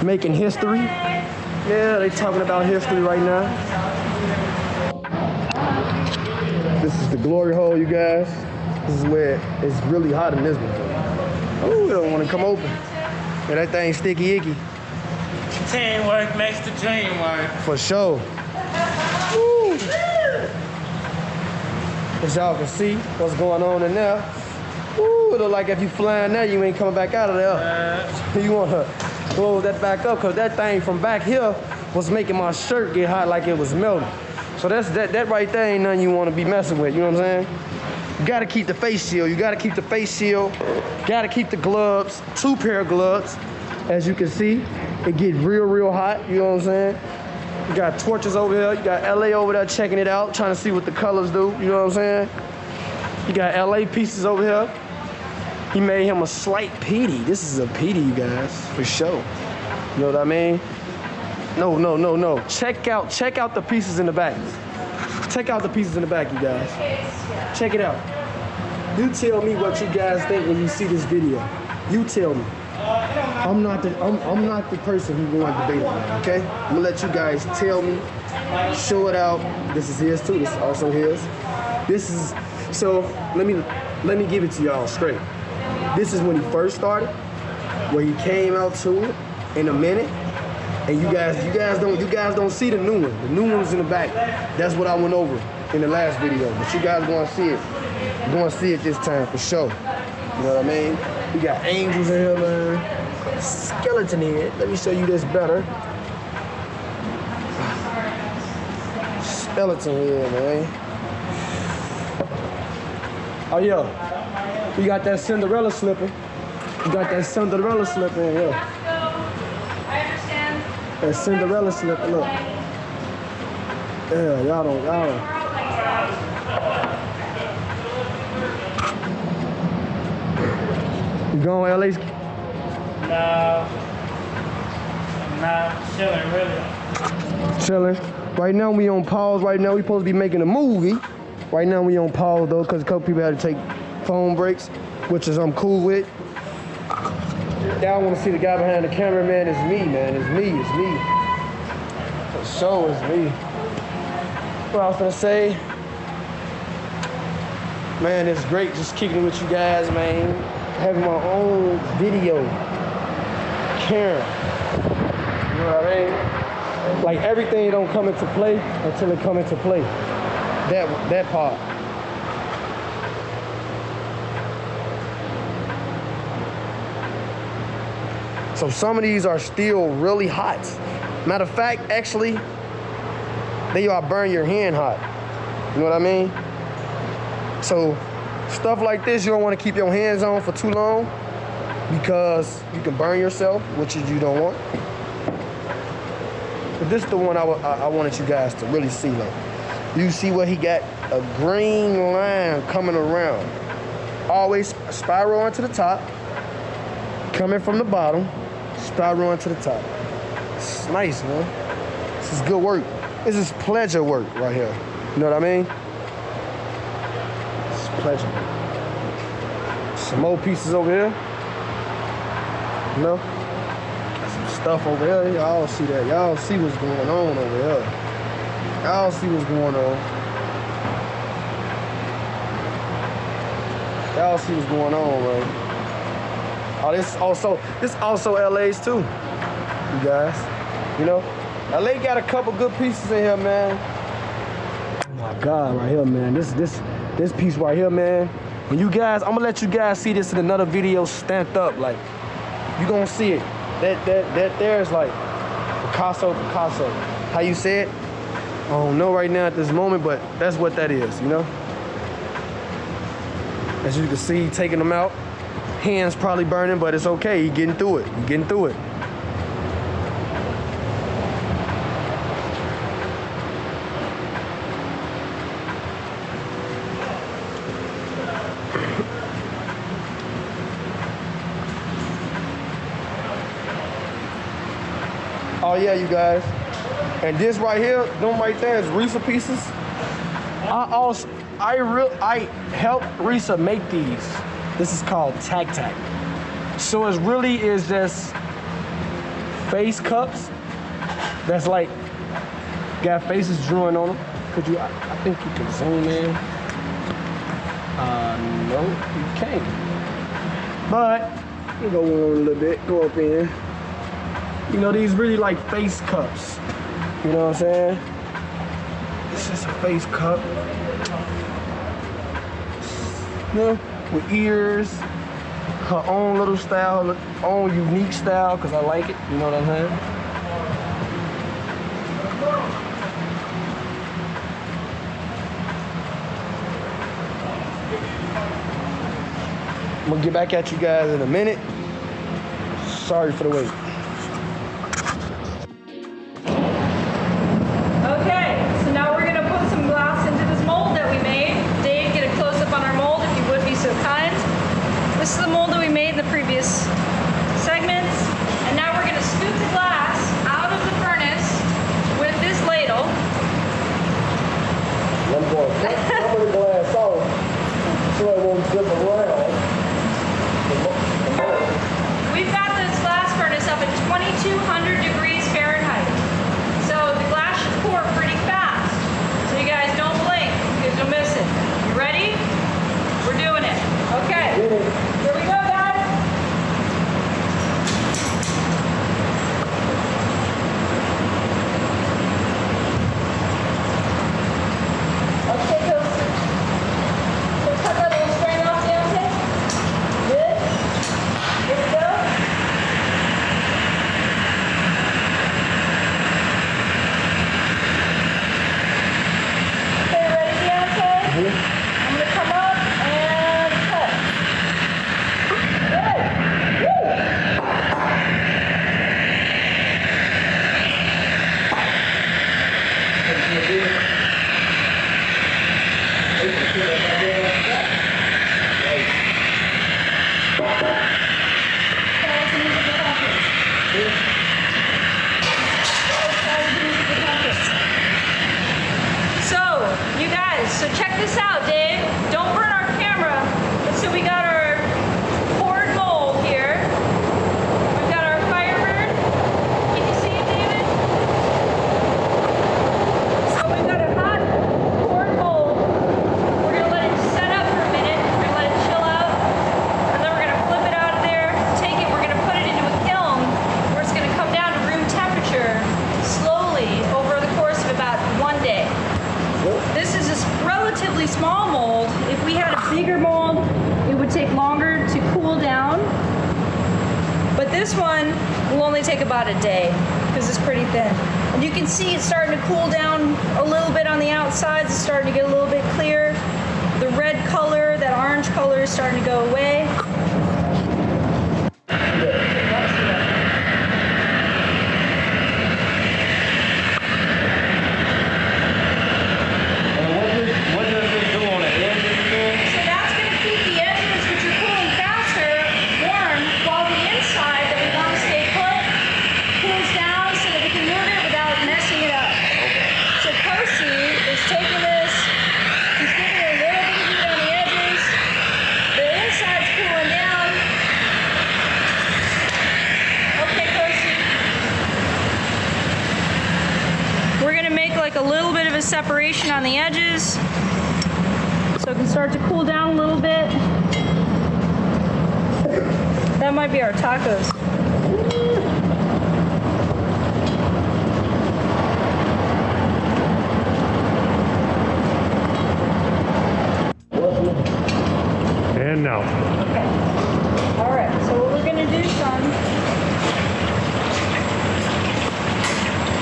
making history. Yeah, they talking about history right now. This is the glory hole, you guys. This is where it's really hot in this one. Ooh, it don't want to come open. Yeah, that thing's sticky icky. Teamwork makes the dream work. For sure. Woo. As y'all can see what's going on in there. Ooh, it look like if you flying there, you ain't coming back out of there. You want to close that back up, because that thing from back here was making my shirt get hot like it was melting. So that right there ain't nothing you want to be messing with, you know what I'm saying? You gotta keep the face shield. You gotta keep the face shield. Gotta keep the gloves, 2 pair of gloves. As you can see, it get real hot, you know what I'm saying? You got torches over here. You got LA over there checking it out, trying to see what the colors do, you know what I'm saying? You got LA pieces over here. He made him a slight PD. This is a PD, you guys, for sure. You know what I mean? No. Check out the pieces in the back. Check out the pieces in the back, you guys. Check it out. You tell me what you guys think when you see this video. You tell me. I'm not the person who going to debate on it, okay? I'm gonna let you guys tell me, show it out. This is his too. This is also his. This is, so let me give it to y'all straight. This is when he first started, where he came out to it in a minute. And you guys don't see the new one. The new one's in the back. That's what I went over in the last video. But you guys gonna see it. You're gonna see it this time for sure. You know what I mean? We got angels in here, man. Skeleton head. Let me show you this better. Skeleton head, man. Oh yeah. You got that Cinderella slipper. You got that Cinderella slipper in here. That Cinderella slipper, look. Yeah, y'all don't. You going LA? No, I'm not chilling really. Chilling. Right now we on pause. Right now we supposed to be making a movie. Right now we on pause though, cause a couple people had to take phone breaks, which is I'm cool with. Y'all want to see the guy behind the camera, man? It's me, man. It's me. It's me. For sure, it's me. What I was gonna say, man, it's great just kicking it with you guys, man. Having my own video camera. You know what I mean? Like everything don't come into play until it come into play. That part. So some of these are still really hot. Matter of fact, actually, they are burn your hand hot. You know what I mean? So stuff like this, you don't want to keep your hands on for too long because you can burn yourself, which you don't want. But this is the one I wanted you guys to really see. Like, you see where he got a green line coming around. Always spiral onto the top, coming from the bottom, spiral onto the top. It's nice, man. This is good work. This is pleasure work right here. You know what I mean? It's pleasure. Some more pieces over here. You know? Got some stuff over here. Y'all see that. Y'all see what's going on over here. Y'all see what's going on. Y'all see what's going on, man. Oh, this also LA's too, you guys. You know, LA got a couple good pieces in here, man. Oh my God, right here, man. This piece right here, man. When you guys, I'm gonna let you guys see this in another video stamped up. Like, you gonna see it. That there's like Picasso. How you say it? I don't know right now at this moment, but that's what that is, you know? As you can see, taking them out. Hands probably burning, but it's okay. You're getting through it. You're getting through it. Oh yeah, you guys. And this right here, them right there is Risa pieces. I helped Risa make these. This is called Tac Tac. So it really is just face cups that's like got faces drawn on them. Could you? I think you can zoom in. No, you can't. But you go on a little bit. Go up in. You know, these really like face cups. You know what I'm saying? It's just a face cup. You know, with ears, her own little style, her own unique style, because I like it. You know what I'm saying? I'm gonna get back at you guys in a minute. Sorry for the wait. This is the mold that we made in the previous segments. And now we're gonna scoop the glass out of the furnace with this ladle. I'm going to cover the glass off so it won't dip around. We've got this glass furnace up about a day because it's pretty thin. And you can see it's starting to cool down a little bit on the outsides. It's starting to get a little bit clear. The red color, that orange color is starting to go away. Like a little bit of a separation on the edges so it can start to cool down a little bit. That might be our tacos. And now. Okay. All right, so what we're gonna do, son,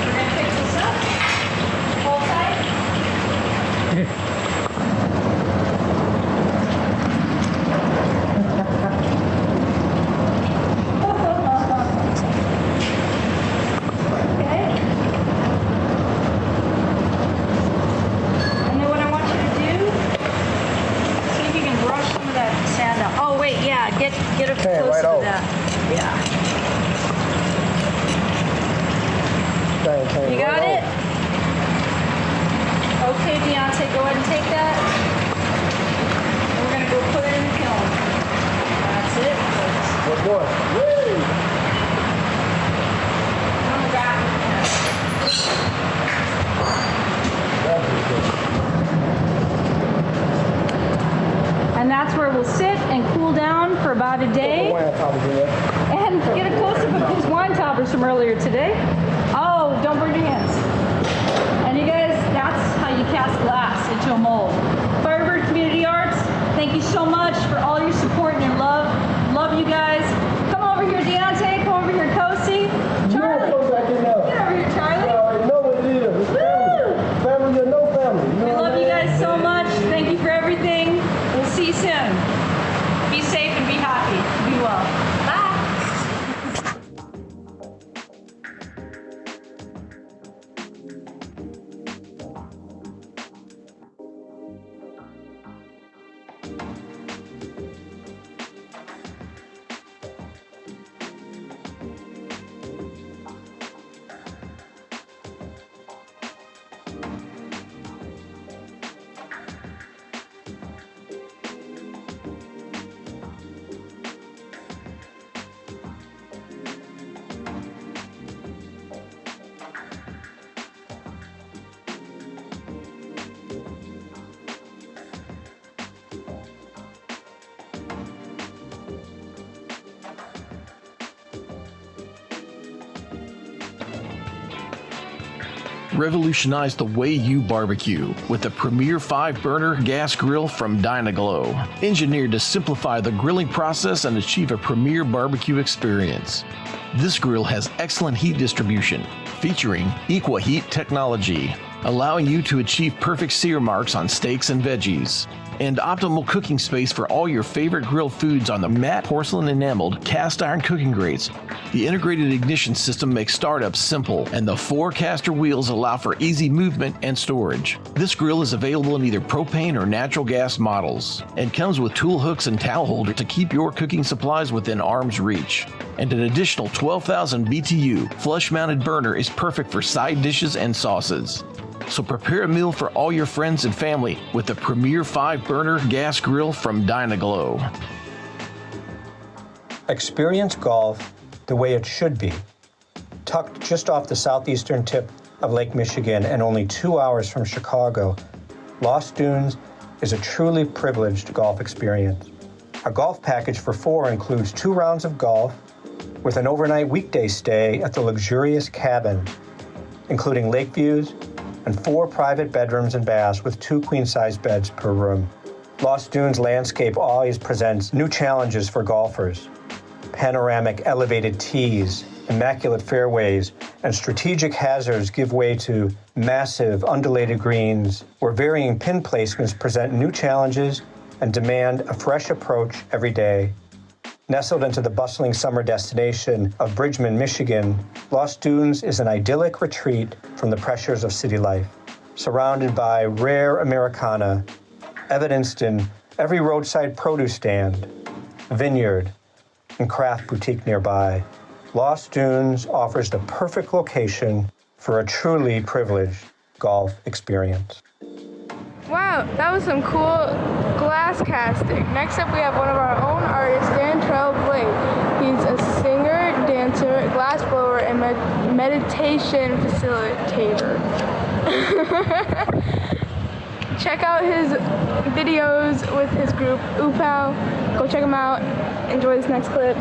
we're gonna pick this up. Hold tight. Okay. And then what I want you to do, see if you can brush some of that sand out. Oh wait, yeah, get it close right to over. that. Yeah. You got right it? Okay, Deontay, go ahead and take that. And we're gonna go put it in the kiln. That's it, folks. Good boy. Woo! On the back. And that's where we'll sit and cool down for about a day. And get a close-up of his wine toppers from earlier today. Oh, don't burn your hands. And you guys, that's how you cast glass into a mold. Firebird Community Arts, thank you so much for all your support and your love. Love you guys. Come over here, Deontay. Come over here, Kosi. Charlie. Get over here, Charlie. You know what it is. It's family or no family. We love you guys so much. Thank you for everything. We'll see you soon. Be safe and be happy. Be well. Bye. Revolutionize the way you barbecue with the premier 5-burner gas grill from Dynaglow. Engineered to simplify the grilling process and achieve a premier barbecue experience. This grill has excellent heat distribution, featuring EquaHeat technology, allowing you to achieve perfect sear marks on steaks and veggies, and optimal cooking space for all your favorite grilled foods on the matte porcelain enameled cast iron cooking grates. The integrated ignition system makes startup simple, and the 4 caster wheels allow for easy movement and storage. This grill is available in either propane or natural gas models, and comes with tool hooks and towel holder to keep your cooking supplies within arm's reach. And an additional 12,000 BTU flush-mounted burner is perfect for side dishes and sauces. So prepare a meal for all your friends and family with the premier 5-burner gas grill from Dynaglow. Experience golf the way it should be. Tucked just off the southeastern tip of Lake Michigan and only 2 hours from Chicago, Lost Dunes is a truly privileged golf experience. A golf package for 4 includes 2 rounds of golf with an overnight weekday stay at the luxurious cabin, including lake views and 4 private bedrooms and baths with 2 queen-size beds per room. Lost Dunes landscape always presents new challenges for golfers. Panoramic elevated tees immaculate fairways, and strategic hazards give way to massive undulated greens, where varying pin placements present new challenges and demand a fresh approach every day. Nestled into the bustling summer destination of Bridgman, Michigan, Lost Dunes is an idyllic retreat from the pressures of city life. Surrounded by rare Americana, evidenced in every roadside produce stand, vineyard, and craft boutique nearby, Lost Dunes offers the perfect location for a truly privileged golf experience. Wow, that was some cool glass casting. Next up, we have one of our own artists, Dan Blake. He's a singer, dancer, glass blower, and meditation facilitator. Check out his videos with his group, Upal. Go check him out. Enjoy this next clip.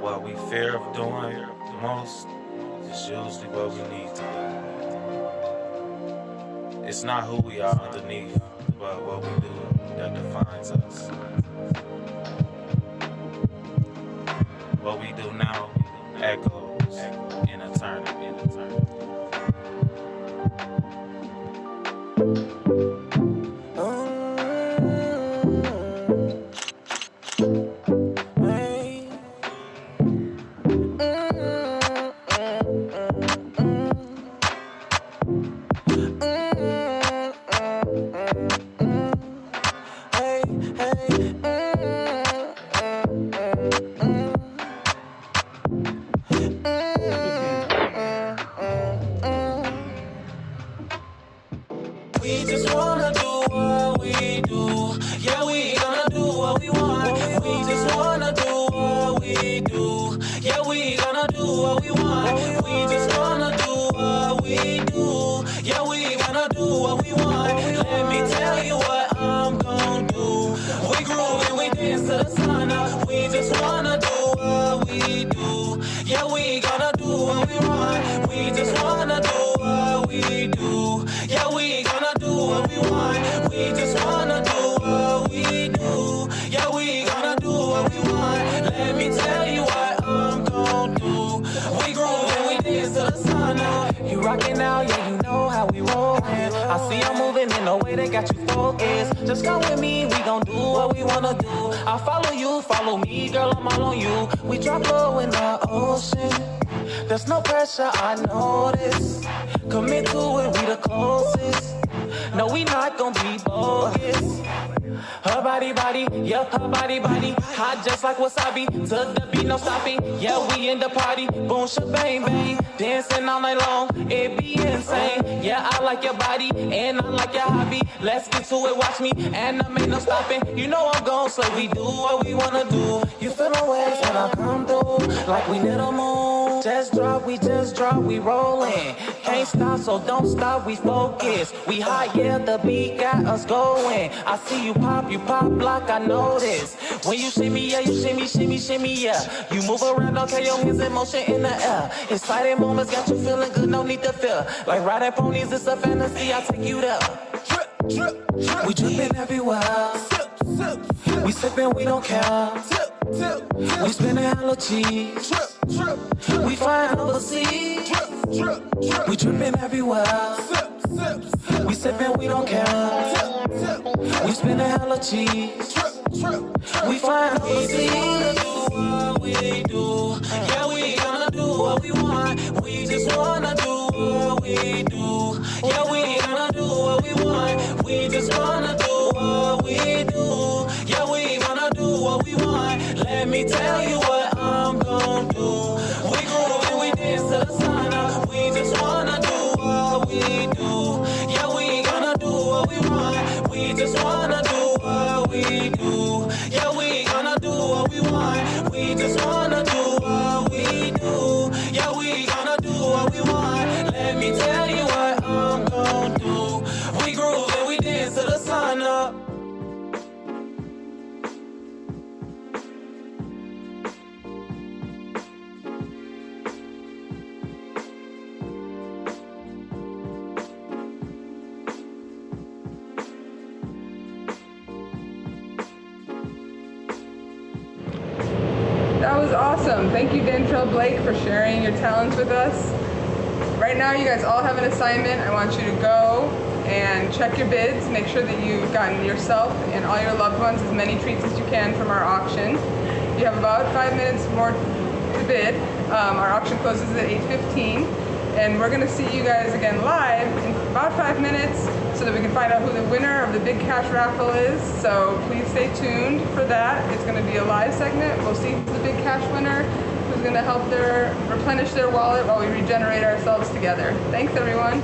What we fear of doing the most is usually what we need to do. It's not who we are underneath, but what we do that defines us. What we do now echoes in eternity. We just wanna do what we do. Yeah, we gonna do what we want. We just wanna do what we do. Yeah, we gonna do what we want. We just wanna do what we do. Yeah, we gonna do what we want. Let me tell you what I'm gonna do. We groove and we dance to the sun up. We just wanna do what we do. Yeah, we gonna do what we want. We just wanna do what we do. Yeah, we gonna do what we want. We just wanna do what we do. Yeah, we gonna do what we want. Let me tell you what I'm gonna do. We groove and we dance to the sun up. You rockin' out, yeah, you know how we rollin'. I see you moving in a way that got you focused. Just come with me, we gon' do what we wanna do. I'll follow you, follow me, girl, I'm all on you. We drop low in the ocean. There's no pressure, I know this. Commit to it, we the closest. No, we not gon' be bogus. Her body, yep, her body, hot just like wasabi. To the beat, no stopping. Yeah, we in the party, boom, shabang, bang. Dancing all night long, it be insane. Yeah, I like your body, and I like your hobby. Let's get to it, watch me, and I ain't no stopping. You know I'm gon' say we do what we wanna do. You feel the waves when I come through, like we near the moon. Just drop, we rollin'. Can't stop, so don't stop, we focus. We hot, yeah, the beat got us going. I see you pop block, I know this. When you shimmy, yeah, you shimmy, yeah. You move around, okay, your hands in motion in the air. Exciting moments got you feeling good, no need to fear. Like riding ponies, it's a fantasy, I'll take you there. We drippin' everywhere. We sippin', we don't care. We spinning hella cheese. We flying overseas. We drippin' everywhere. We sippin', we don't care. We spinning hella cheese. We flying overseas. We do what we do. Yeah, we gonna gonna do what we want. We just wanna do what we do. Yeah, we gonna do what we want. We just wanna do what we do. Yeah, we gonna do what we want. Let me tell you what I'm gonna do. We groove and we dance to the sun up. We just wanna do what we do. Yeah, we gonna do what we want. We just wanna do what we do. Yeah, we gonna do what we want. We just wanna do what we do. Yeah, we gonna do what we want. Let me tell you what I'm gonna do. We groove and we dance to the sun up. That was awesome. Thank you, Dantrell Blake, for sharing your talents with us. Right now, you guys all have an assignment. I want you to go and check your bids. Make sure that you've gotten yourself and all your loved ones as many treats as you can from our auction. You have about 5 minutes more to bid. Our auction closes at 8:15, and we're gonna see you guys again live in about 5 minutes so that we can find out who the winner of the big cash raffle is. So please stay tuned for that. It's gonna be a live segment. We'll see the big cash winner who's gonna help replenish their wallet while we regenerate ourselves together. Thanks, everyone.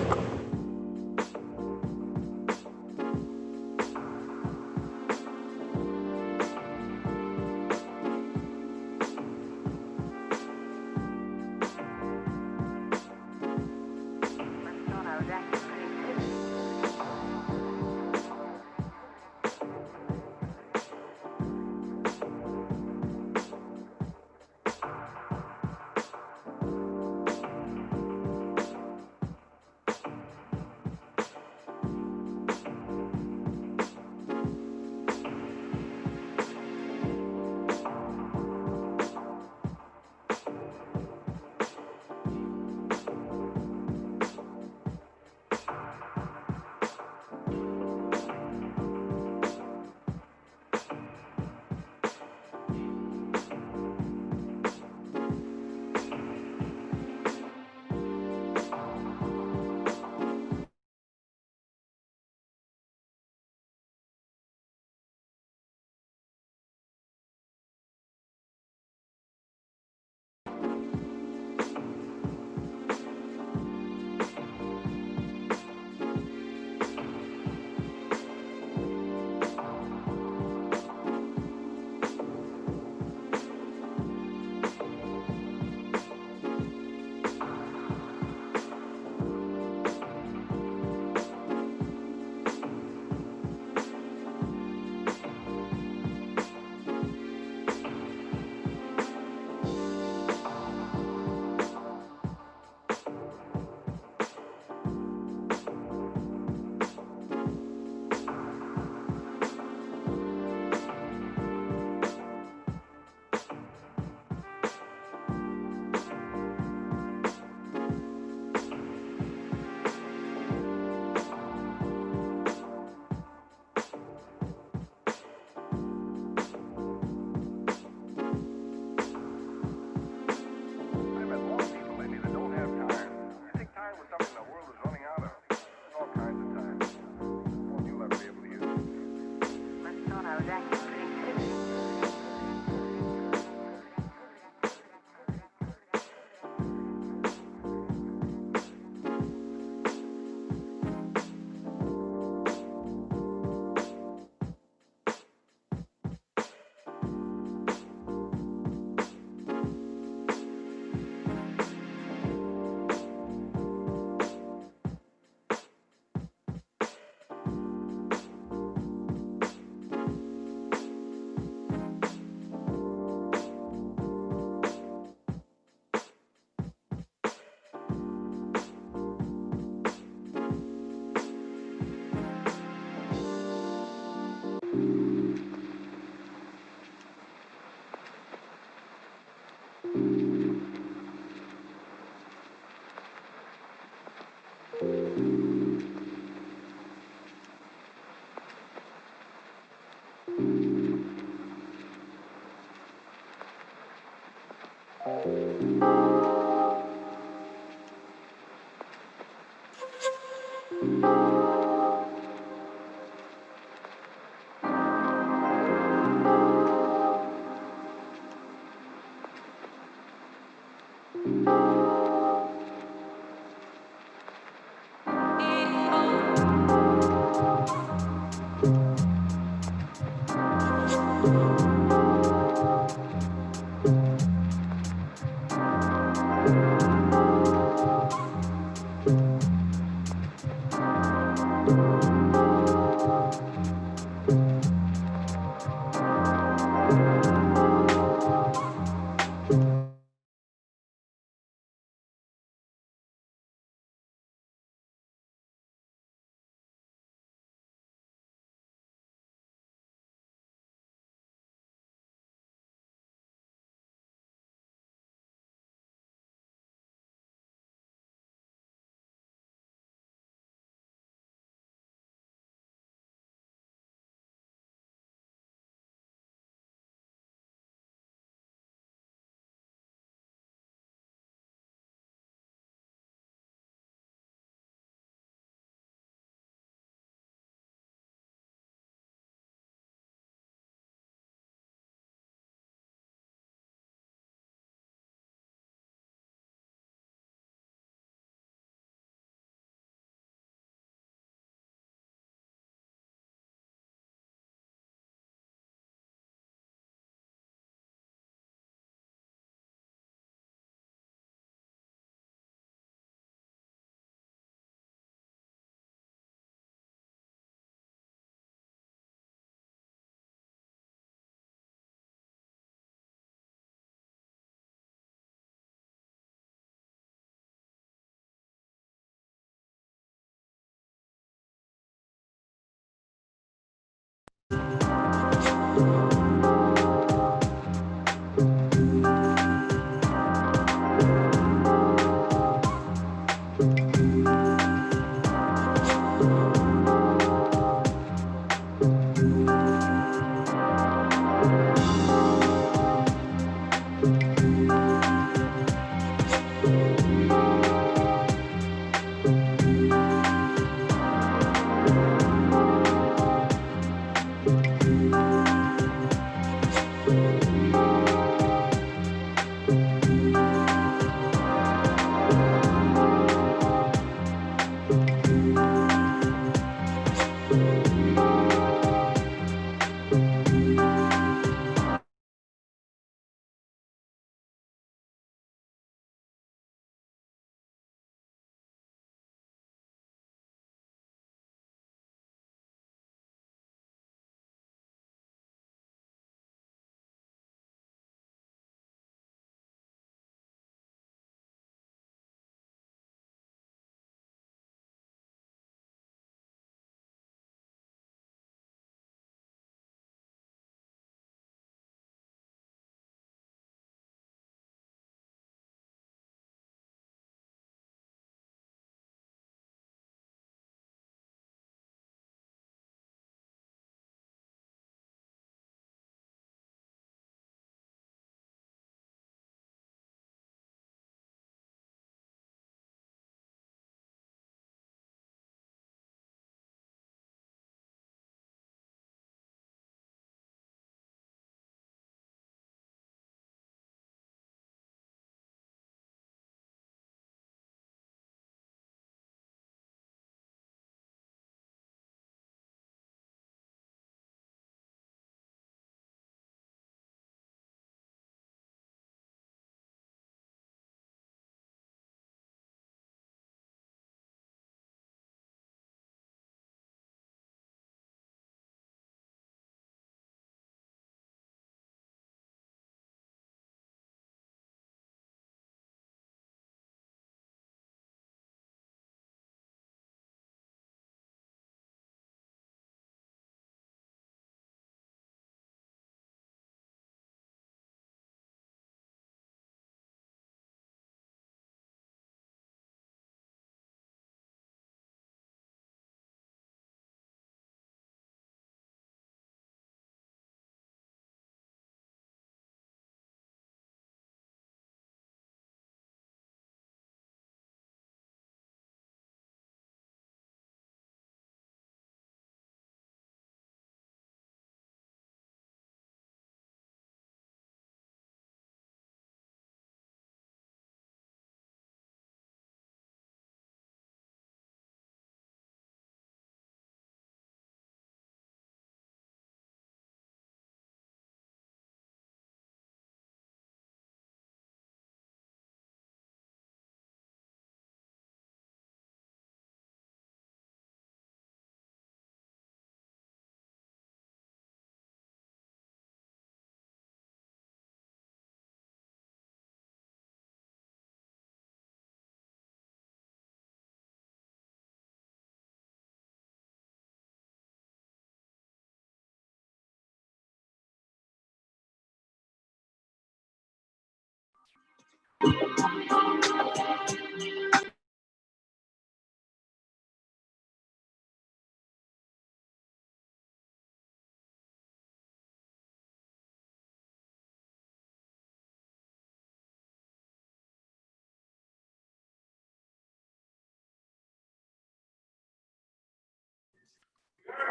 All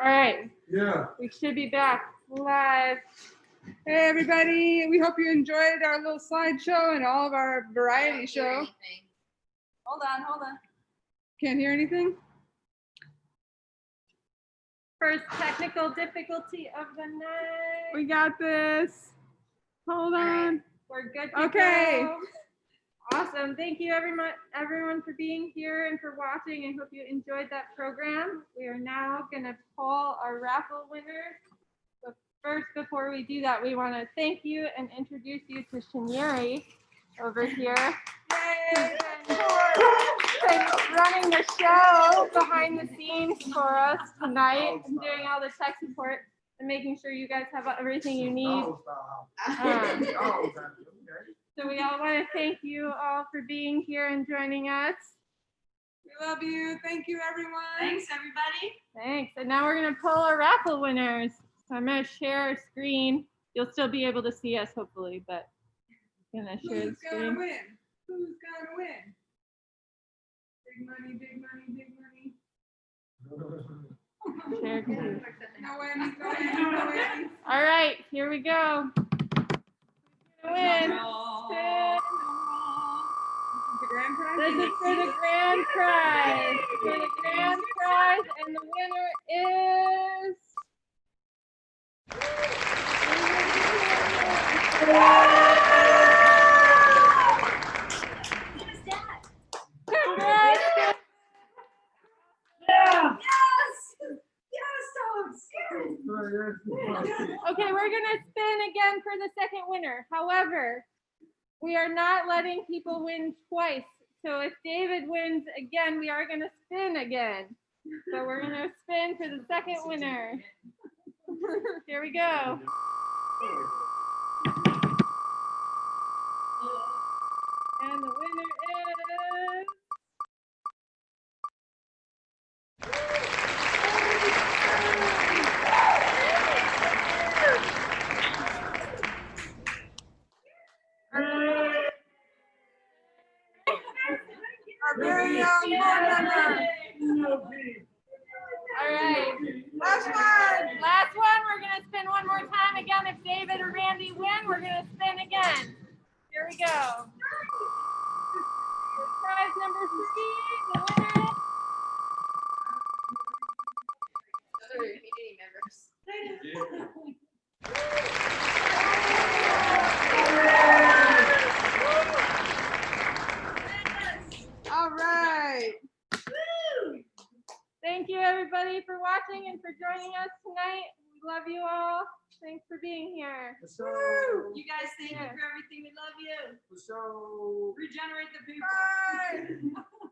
right. Yeah. We should be back live. Hey everybody, we hope you enjoyed our little slideshow and all of our variety show. Hold on. Can't hear anything? First technical difficulty of the night. We got this. Hold on. We're good to Okay. go. Awesome. Thank you everyone for being here and for watching. I hope you enjoyed that program. We are now going to call our raffle winners. But first, before we do that, we want to thank you and introduce you to Shanieri over here. Yay! Been running the show behind the scenes for us tonight and doing all the tech support and making sure you guys have everything you need. So we all want to thank you all for being here and joining us. We love you. Thank you, everyone. Thanks, everybody. Thanks. And now we're going to pull our raffle winners. So I'm going to share our screen. You'll still be able to see us, hopefully, but I'm going to share the Who's gonna screen. win? Who's gonna win? Big money, big money, big money. Share screen. No whammies, no whammies, no whammies. All right, here we go. Who's going to win? The grand prize? This is for the grand prize. For the grand prize, and the winner is. Congrats! Yeah. Yes, dogs. Okay, we're gonna spin again for the second winner. However, we are not letting people win twice. So if David wins again, we are gonna spin again. So we're gonna spin for the second winner. Here we go. And the winner is. Our very own board member. All right. Last one. Last one. We're going to spin one more time. Again, if David or Randy win, we're going to spin again. Here we go. Prize number 3, the winner is. Community members. All right. Thank you, everybody, for watching and for joining us tonight. We love you all. Thanks for being here. You guys, thank you for everything. We love you. So Regenerate the people. Bye.